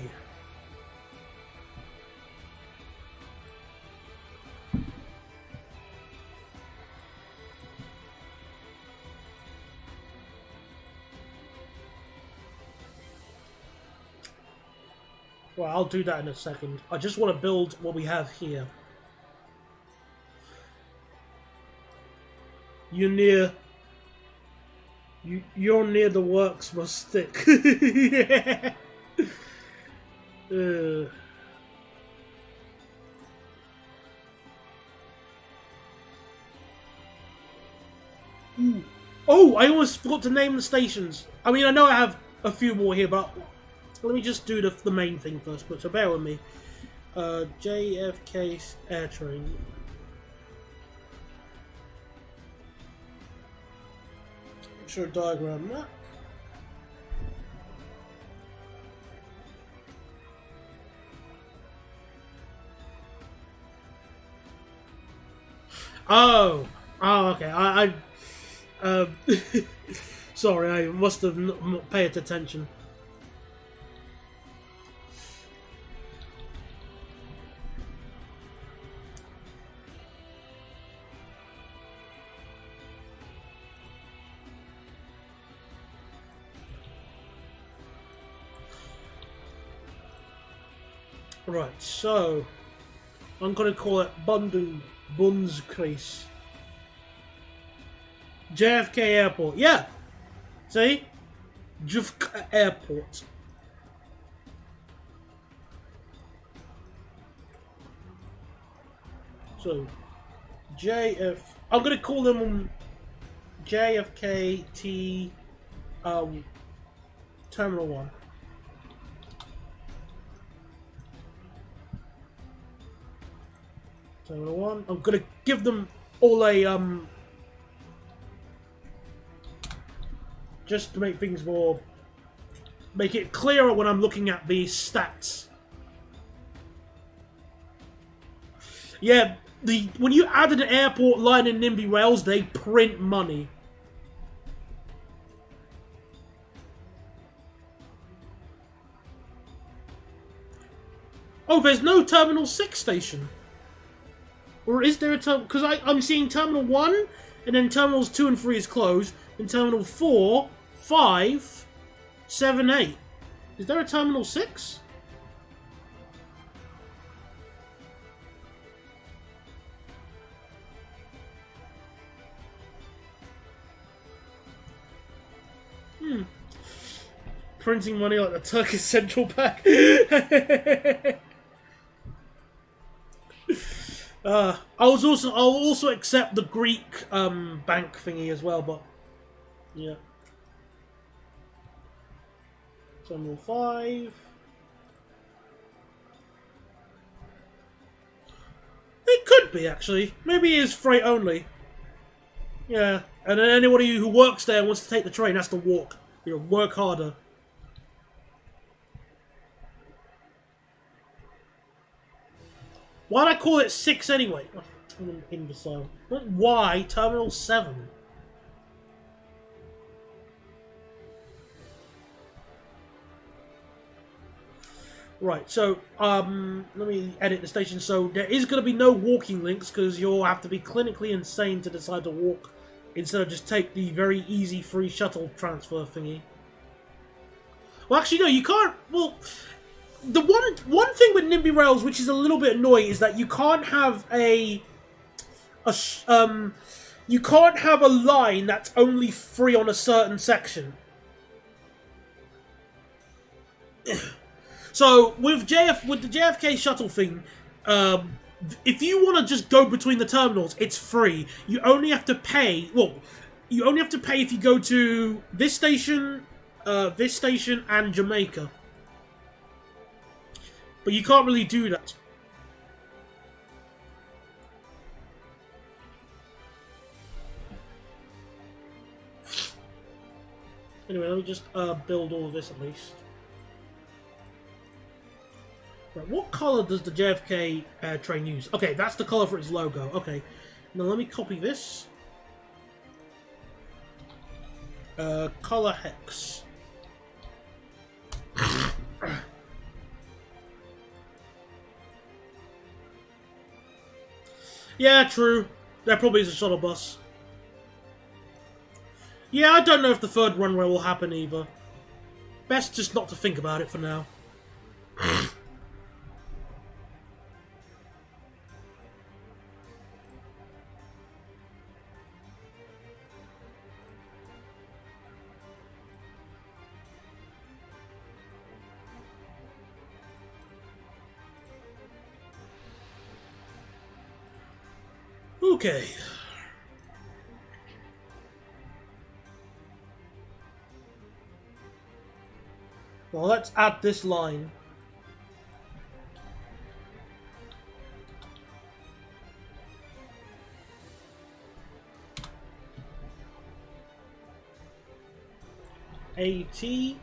Well, I'll do that in a second. I just want to build what we have here. You're near the works must stick. Yeah. Oh, I almost forgot to name the stations. I mean, I know I have a few more here, but let me just do the main thing first. But so bear with me. JFK Air Train. Show diagram that. Oh, okay. Sorry, I must have not paid attention. Right, so I'm gonna call it Bundeskreis. JFK Airport. Yeah. See? JFK Airport. So, I'm gonna call them JFK T Terminal 1. Terminal 1. I'm gonna give them all a just to make things make it clearer when I'm looking at the stats. Yeah, when you add an airport line in Nimby Rails, they print money. Oh, there's no Terminal 6 station. Or is there a terminal? Because I'm seeing Terminal 1, and then Terminals 2 and 3 is closed, and Terminal 4, 5, 7, 8. Is there a Terminal 6? Printing money like the Turkish Central Bank. I'll also accept the Greek bank thingy as well, but yeah. Terminal 5. It could be actually. Maybe it is freight only. Yeah, and then anybody who works there and wants to take the train has to walk. You know, work harder. Why'd I call it 6 anyway? Oh, I'm an imbecile. Why Terminal 7? Right, so, let me edit the station. So, there is going to be no walking links, because you'll have to be clinically insane to decide to walk, instead of just take the very easy free shuttle transfer thingy. Well, actually, no, you can't, well... The one thing with Nimby Rails, which is a little bit annoying, is that you can't have you can't have a line that's only free on a certain section. So with the JFK shuttle thing, if you want to just go between the terminals, it's free. You only have to pay. Well, you only have to pay if you go to this station, and Jamaica. But you can't really do that. Anyway, let me just build all of this at least. Right, what colour does the JFK train use? Okay, that's the colour for its logo. Okay, now let me copy this. Colour hex. Yeah, true. There probably is a shuttle bus. Yeah, I don't know if the third runway will happen either. Best just not to think about it for now. Okay. Well, let's add this line. AT.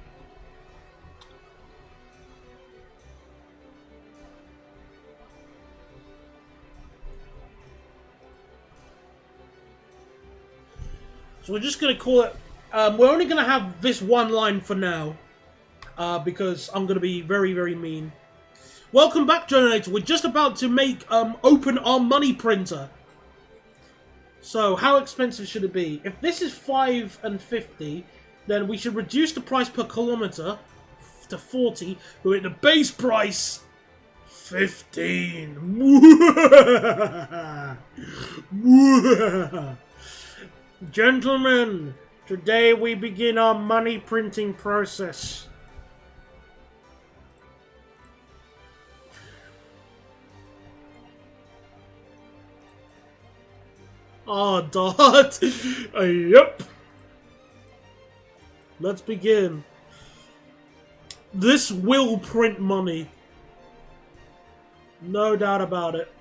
So we're just going to call it... we're only going to have this one line for now. Because I'm going to be very, very mean. Welcome back, Generator. We're just about to make open our money printer. So, how expensive should it be? If this is $5.50, then we should reduce the price per kilometer to 40. We're at the base price 15. Gentlemen, today we begin our money printing process. Ah, Dot. Yep. Let's begin. This will print money. No doubt about it.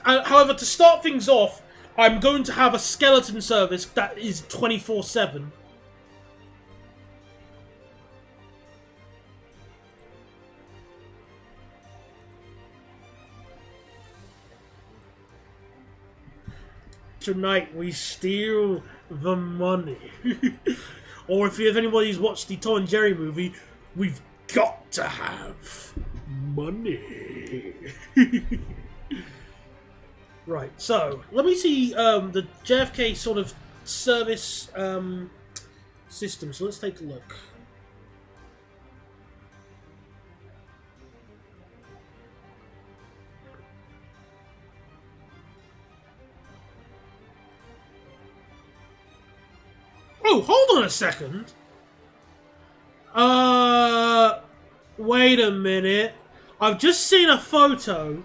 However, to start things off, I'm going to have a skeleton service that is 24/7. Tonight we steal the money. Or if anybody's watched the Tom and Jerry movie, we've got to have money. Right, so let me see the JFK sort of service system. So let's take a look. Oh, hold on a second. Wait a minute. I've just seen a photo.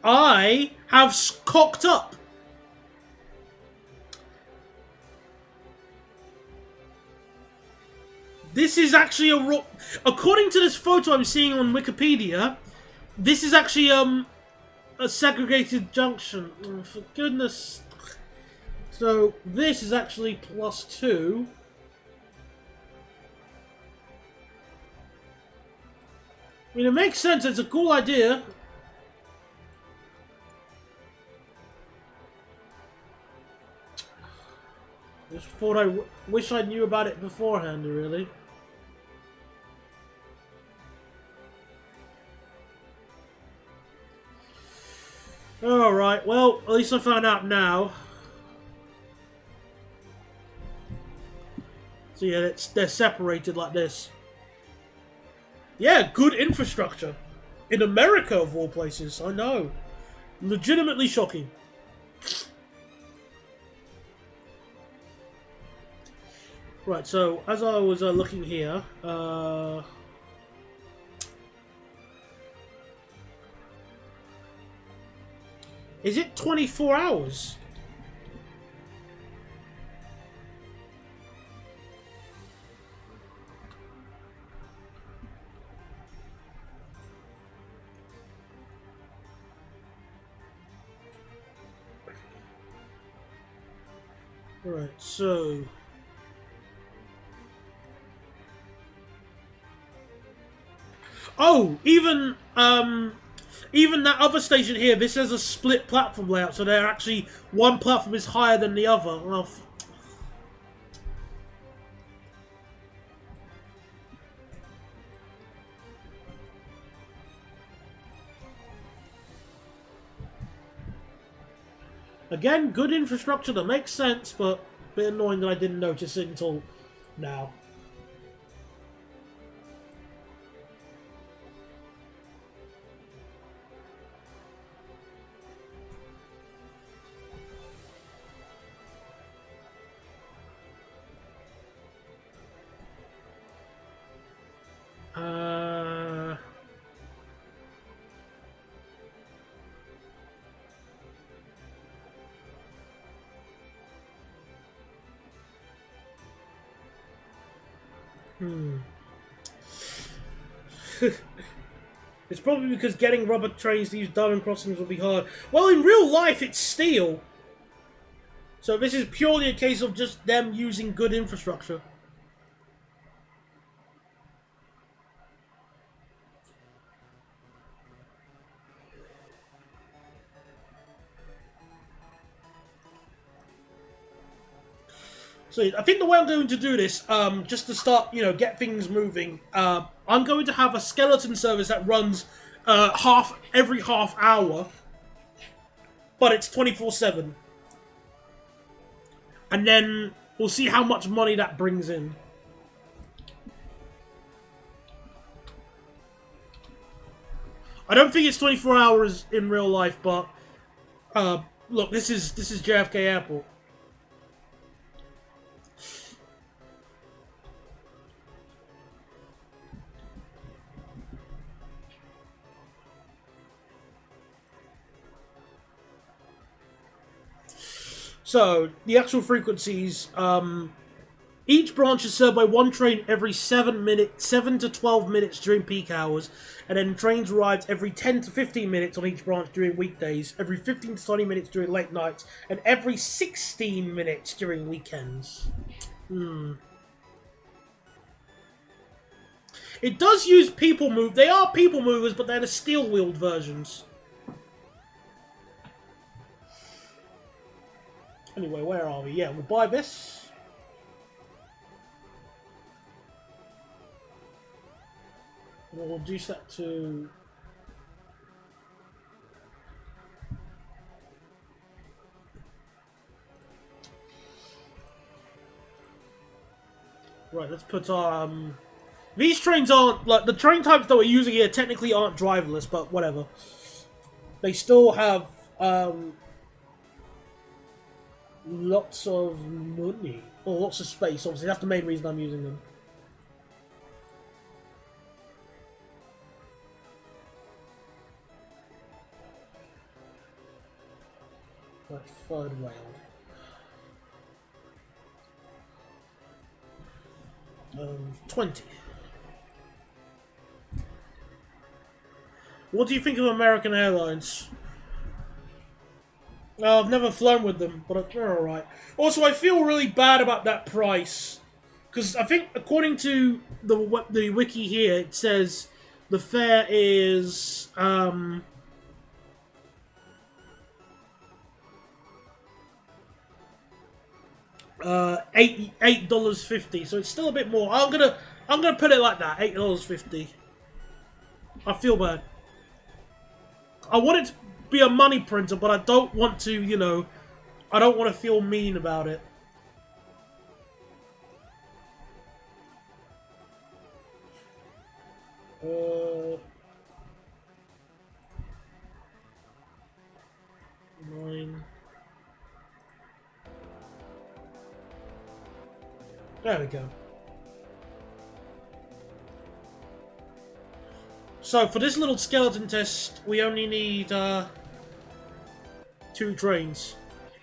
I have cocked up. This is actually according to this photo I'm seeing on Wikipedia, this is actually a segregated junction. Oh, for goodness. So this is actually +2. I mean, it makes sense. It's a cool idea. Just thought I wish I knew about it beforehand, really. Alright, well, at least I found out now. So yeah, they're separated like this. Yeah, good infrastructure. In America, of all places, I know. Legitimately shocking. Right, so as I was looking here, is it 24 hours? Right, so oh, even that other station here, this has a split platform layout, so they're actually one platform is higher than the other. Well, again, good infrastructure that makes sense, but a bit annoying that I didn't notice it until now. It's probably because getting rubber trains to use diamond crossings will be hard. Well, in real life, it's steel. So this is purely a case of just them using good infrastructure. So I think the way I'm going to do this, just to start, get things moving, I'm going to have a skeleton service that runs every half hour, but it's 24/7. And then We'll see how much money that brings in. I don't think it's 24 hours in real life, but look, this is JFK Airport. So, the actual frequencies, each branch is served by one train every 7 to 12 minutes during peak hours, and then trains arrive every 10 to 15 minutes on each branch during weekdays, every 15 to 20 minutes during late nights, and every 16 minutes during weekends. It does use people move. They are people movers, but they're the steel-wheeled versions. Anyway, where are we? Yeah, we'll buy this. And we'll reduce that to... Right, let's put our... These trains aren't... Like, the train types that we're using here technically aren't driverless, but whatever. They still have... lots of money. Or lots of space, obviously. That's the main reason I'm using them. Right, third rail. Um, 20. What do you think of American Airlines? I've never flown with them, but they're alright. Also, I feel really bad about that price. Because I think, according to the wiki here, it says the fare is... $8.50, so it's still a bit more. I'm gonna put it like that, $8.50. I feel bad. I want it to be a money printer, but I don't want to, you know, I don't want to feel mean about it. Nine. There we go. So for this little skeleton test, we only need 2 trains.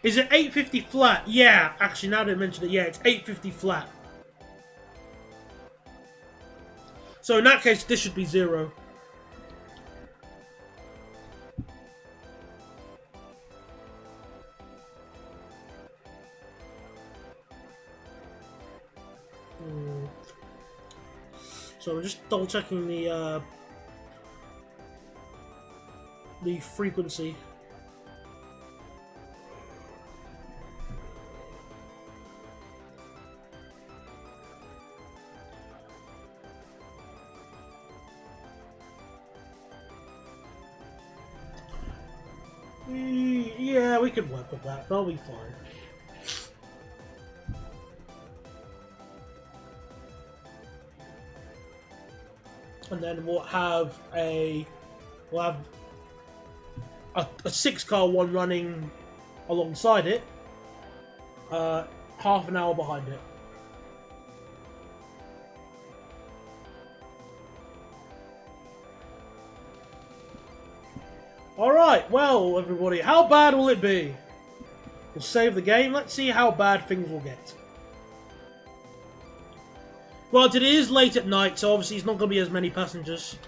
Is it 850 flat? Yeah, actually now that I mentioned it, yeah, it's 850 flat. So in that case, this should be 0. So we're just double checking the frequency. Yeah, we could work with that. That'll be fine. And then we'll have a 6-car one running alongside it, half an hour behind it. Alright, well everybody, how bad will it be? We'll save the game, let's see how bad things will get. Well, it is late at night, so obviously it's not going to be as many passengers.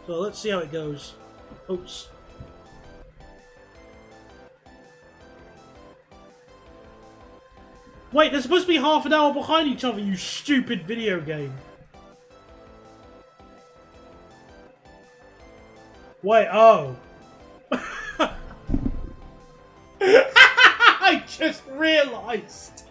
So let's see how it goes. Oops. Wait, they're supposed to be half an hour behind each other, you stupid video game. Wait, oh. I just realised.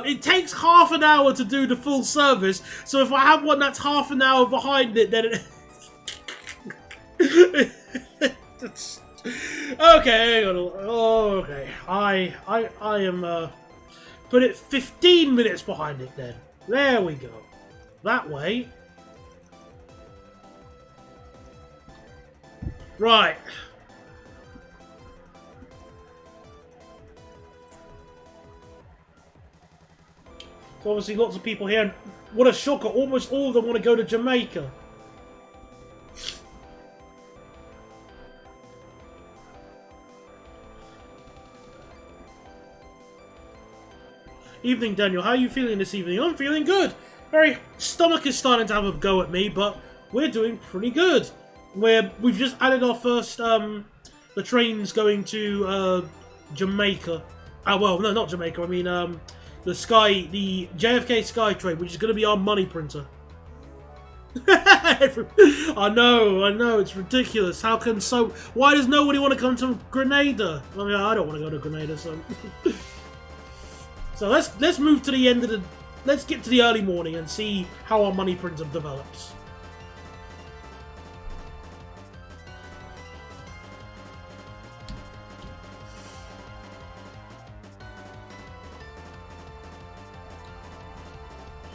It takes half an hour to do the full service, so if I have one that's half an hour behind it, then it... That's Okay, hang on. Oh, okay. I am, put it 15 minutes behind it then. There we go. That way. Right. So obviously lots of people here. What a shocker. Almost all of them want to go to Jamaica. Evening, Daniel. How are you feeling this evening? I'm feeling good. Very stomach is starting to have a go at me, but we're doing pretty good. We've just added our first the trains going to Jamaica. Well, no, not Jamaica. I mean the JFK Sky train, which is going to be our money printer. I know, it's ridiculous. How can why does nobody want to come to Grenada? I mean, I don't want to go to Grenada, so. So let's move to the end of let's get to the early morning and see how our money printer develops.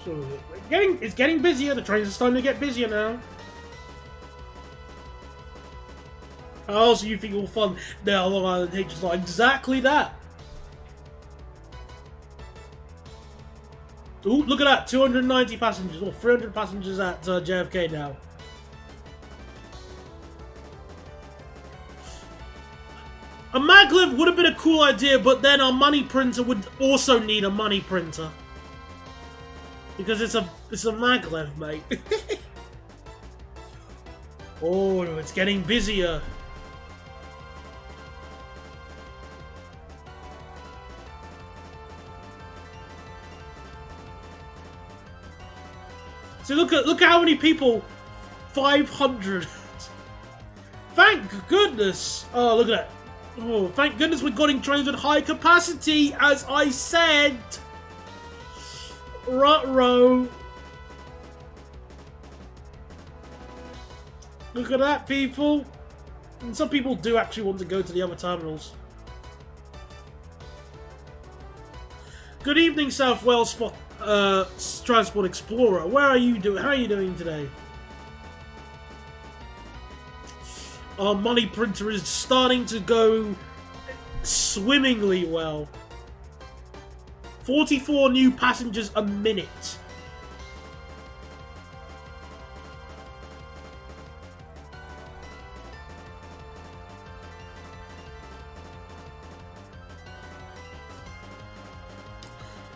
So it's getting busier. The trains are starting to get busier now. Oh, so you think all fun now Long Island H is like exactly that. Ooh, look at that! 290 passengers, or 300 passengers at JFK now. A maglev would have been a cool idea, but then our money printer would also need a money printer. Because it's a maglev, mate. Oh, it's getting busier. So look at how many people. 500. Thank goodness. Oh, look at that. Oh, thank goodness we're getting trains with high capacity, as I said. Ruh-roh. Look at that, people. And some people do actually want to go to the other terminals. Good evening, South Wales Transport Explorer. Where are you doing? How are you doing today? Our money printer is starting to go swimmingly well. 44 new passengers a minute.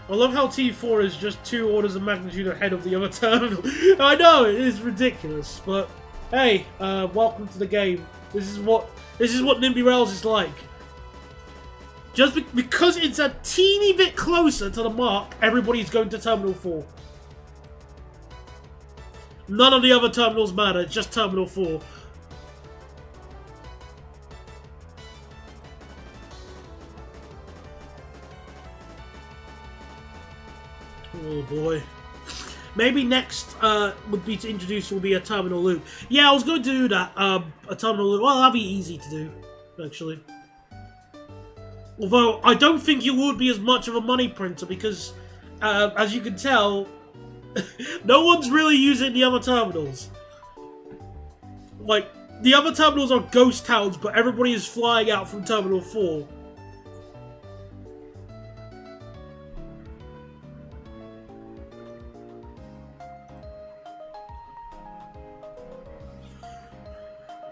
I love how T4 is just 2 orders of magnitude ahead of the other terminal. I know, it is ridiculous, but hey, welcome to the game. This is what Nimby Rails is like. Just because it's a teeny bit closer to the mark, everybody's going to Terminal 4. None of the other terminals matter, it's just Terminal 4. Oh boy. Maybe next would be to introduce will be a terminal loop. Yeah, I was going to do that. A terminal loop. Well, that'd be easy to do, actually. Although I don't think it would be as much of a money printer because, as you can tell, no one's really using the other terminals. Like, the other terminals are ghost towns, but everybody is flying out from Terminal 4.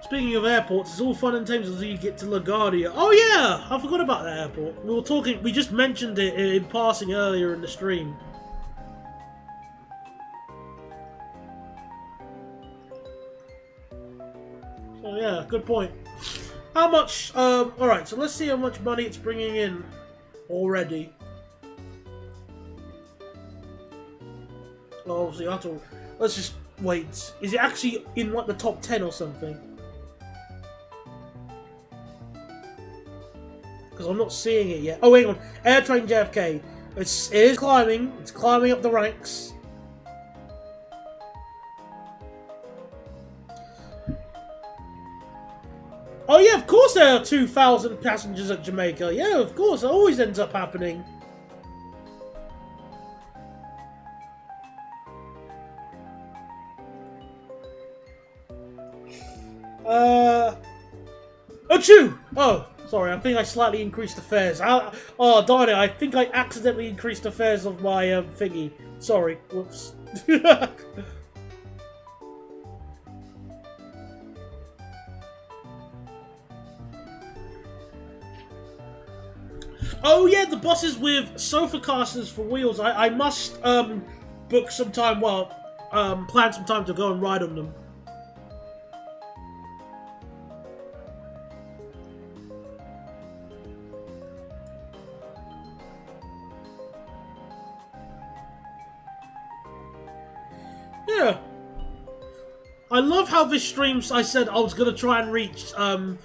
Speaking of airports, it's all fun and games until you get to LaGuardia. Oh yeah! I forgot about that airport. We just mentioned it in passing earlier in the stream. So yeah, good point. How much, alright, so let's see how much money it's bringing in already. Oh, obviously I have to, let's just wait. Is it actually in like the top 10 or something? Because I'm not seeing it yet. Oh, hang on. Airtrain JFK. It is climbing. It's climbing up the ranks. Oh yeah, of course course there are 2,000 passengers at Jamaica. Yeah, of course. It always ends up happening. Achoo! Oh, sorry. I think I slightly increased the fares. Oh, darn it. I think I accidentally increased the fares of my thingy. Sorry. Whoops. Oh yeah, the buses with sofa casters for wheels. I must book some time. Well, plan some time to go and ride on them. Yeah. I love how this stream, I said I was going to try and reach a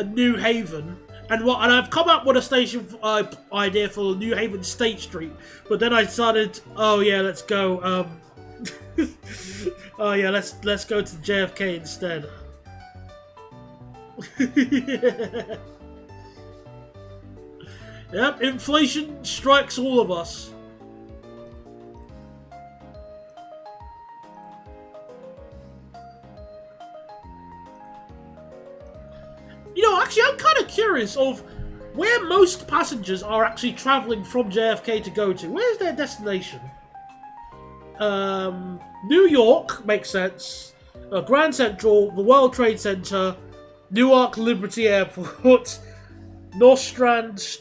New Haven. And I've come up with a station idea for New Haven State Street. But then I decided, oh yeah, let's go. Oh yeah, let's go to JFK instead. Yep, inflation strikes all of us. You know, actually, I'm kind of curious of where most passengers are actually travelling from JFK to go to. Where's their destination? New York makes sense. Grand Central, the World Trade Center, Newark Liberty Airport, Nostrand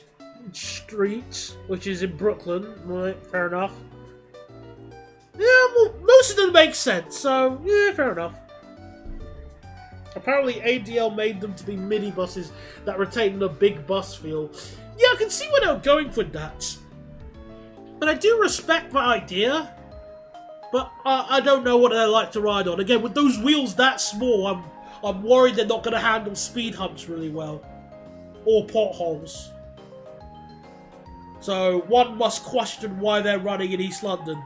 Street, which is in Brooklyn. Right, fair enough. Yeah, well, most of them make sense, so yeah, fair enough. Apparently ADL made them to be mini buses that retain the big bus feel. Yeah, I can see where they're going for that. And I do respect that idea. But I don't know what they're like to ride on. Again, with those wheels that small, I'm worried they're not going to handle speed humps really well. Or potholes. So one must question why they're running in East London.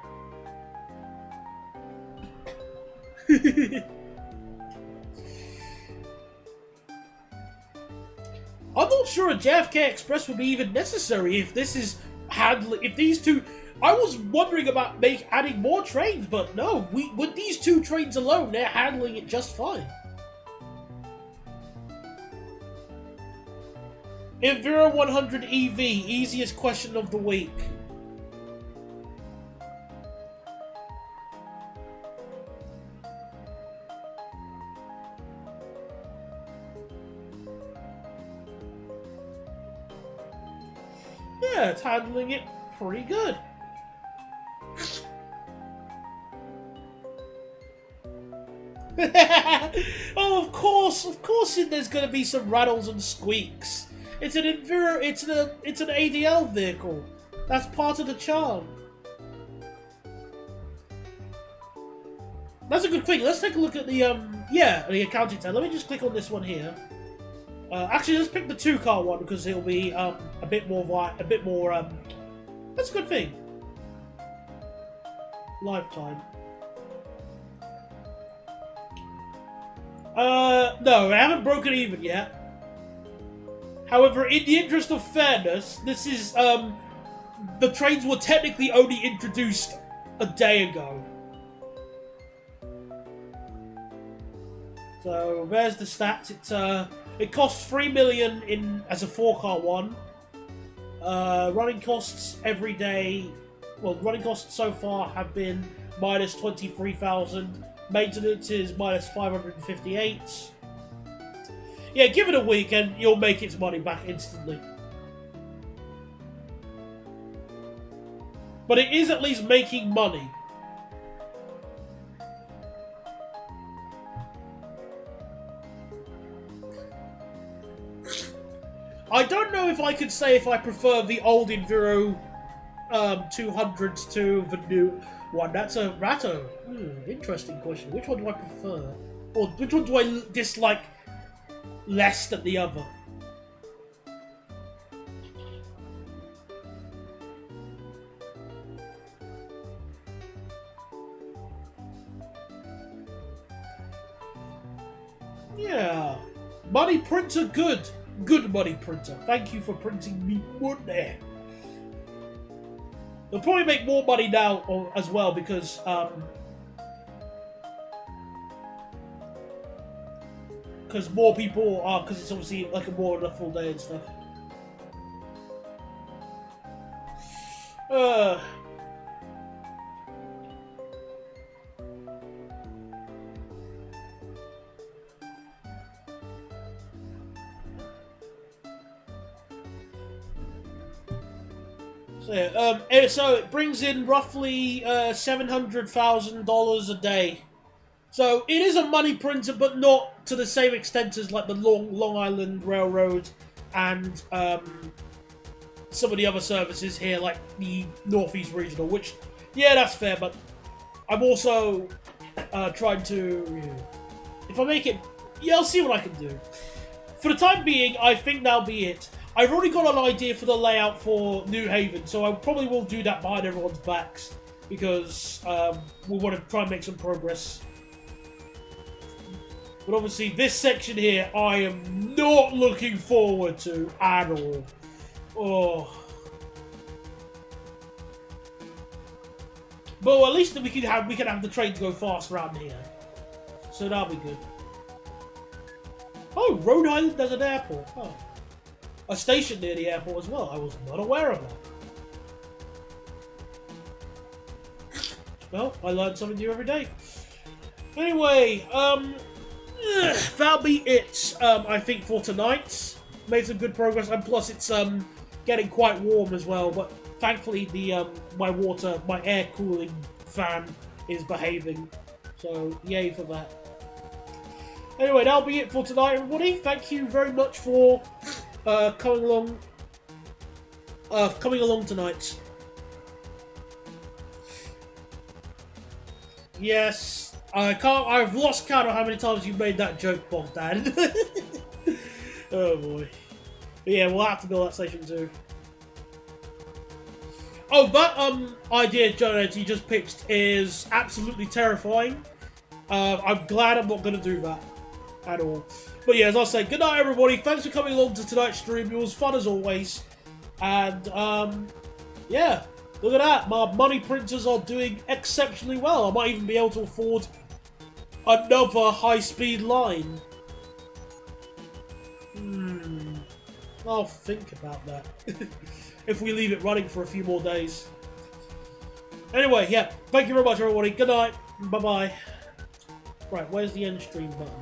I'm not sure a JFK Express would be even necessary if this is if these two. I was wondering about adding more trains, but no. With these two trains alone, they're handling it just fine. Enviro 100 EV, easiest question of the week. Yeah, it's handling it pretty good. Oh, of course there's going to be some rattles and squeaks. It's an Enviro, it's an ADL vehicle. That's part of the charm. That's a good thing. Let's take a look at the the accounting tab. Let me just click on this one here. Actually, let's pick the 2-car one because it'll be a bit more. That's a good thing. Lifetime. No, I haven't broken even yet. However, in the interest of fairness, this is the trains were technically only introduced a day ago. So there's the stats. It costs 3 million as a 4-car one. Running costs every day. Well, running costs so far have been minus 23,000. Maintenance is minus 558. Yeah, give it a week and you'll make its money back instantly. But it is at least making money. I don't know if I could say if I prefer the old Enviro 200s to the new one. That's a Ratto. Interesting question. Which one do I prefer? Or which one do I dislike less than the other? Yeah. Money prints are good. Good money printer. Thank you for printing me money. They'll probably make more money now as well because more people are, because it's obviously like a more than a full day and stuff. So it brings in roughly $700,000 a day. So it is a money printer, but not to the same extent as like the Long Island Railroad and some of the other services here, like the Northeast Regional. Which, yeah, that's fair. But I'm also trying to, if I make it, yeah, I'll see what I can do. For the time being, I think that'll be it. I've already got an idea for the layout for New Haven, so I probably will do that behind everyone's backs, because we want to try and make some progress. But obviously, this section here, I am not looking forward to at all. Oh. But at least we can have the trains go fast around here, so that'll be good. Oh, Rhode Island has an airport. Oh. A station near the airport as well. I was not aware of that. Well, I learn something new every day. Anyway, that'll be it, I think, for tonight. Made some good progress, and plus it's getting quite warm as well, but thankfully the my air cooling fan is behaving. So, yay for that. Anyway, that'll be it for tonight, everybody. Thank you very much for coming along tonight. Yes, I've lost count of how many times you made that joke, Bogdan. Oh boy. But yeah, we'll have to build that station too. Oh, that idea, Janet, you just pitched is absolutely terrifying. I'm glad I'm not going to do that at all. But yeah, as I say, good night, everybody. Thanks for coming along to tonight's stream. It was fun as always. And, yeah, look at that. My money printers are doing exceptionally well. I might even be able to afford another high-speed line. I'll think about that. If we leave it running for a few more days. Anyway, yeah, thank you very much, everybody. Good night. Bye-bye. Right, where's the end stream button?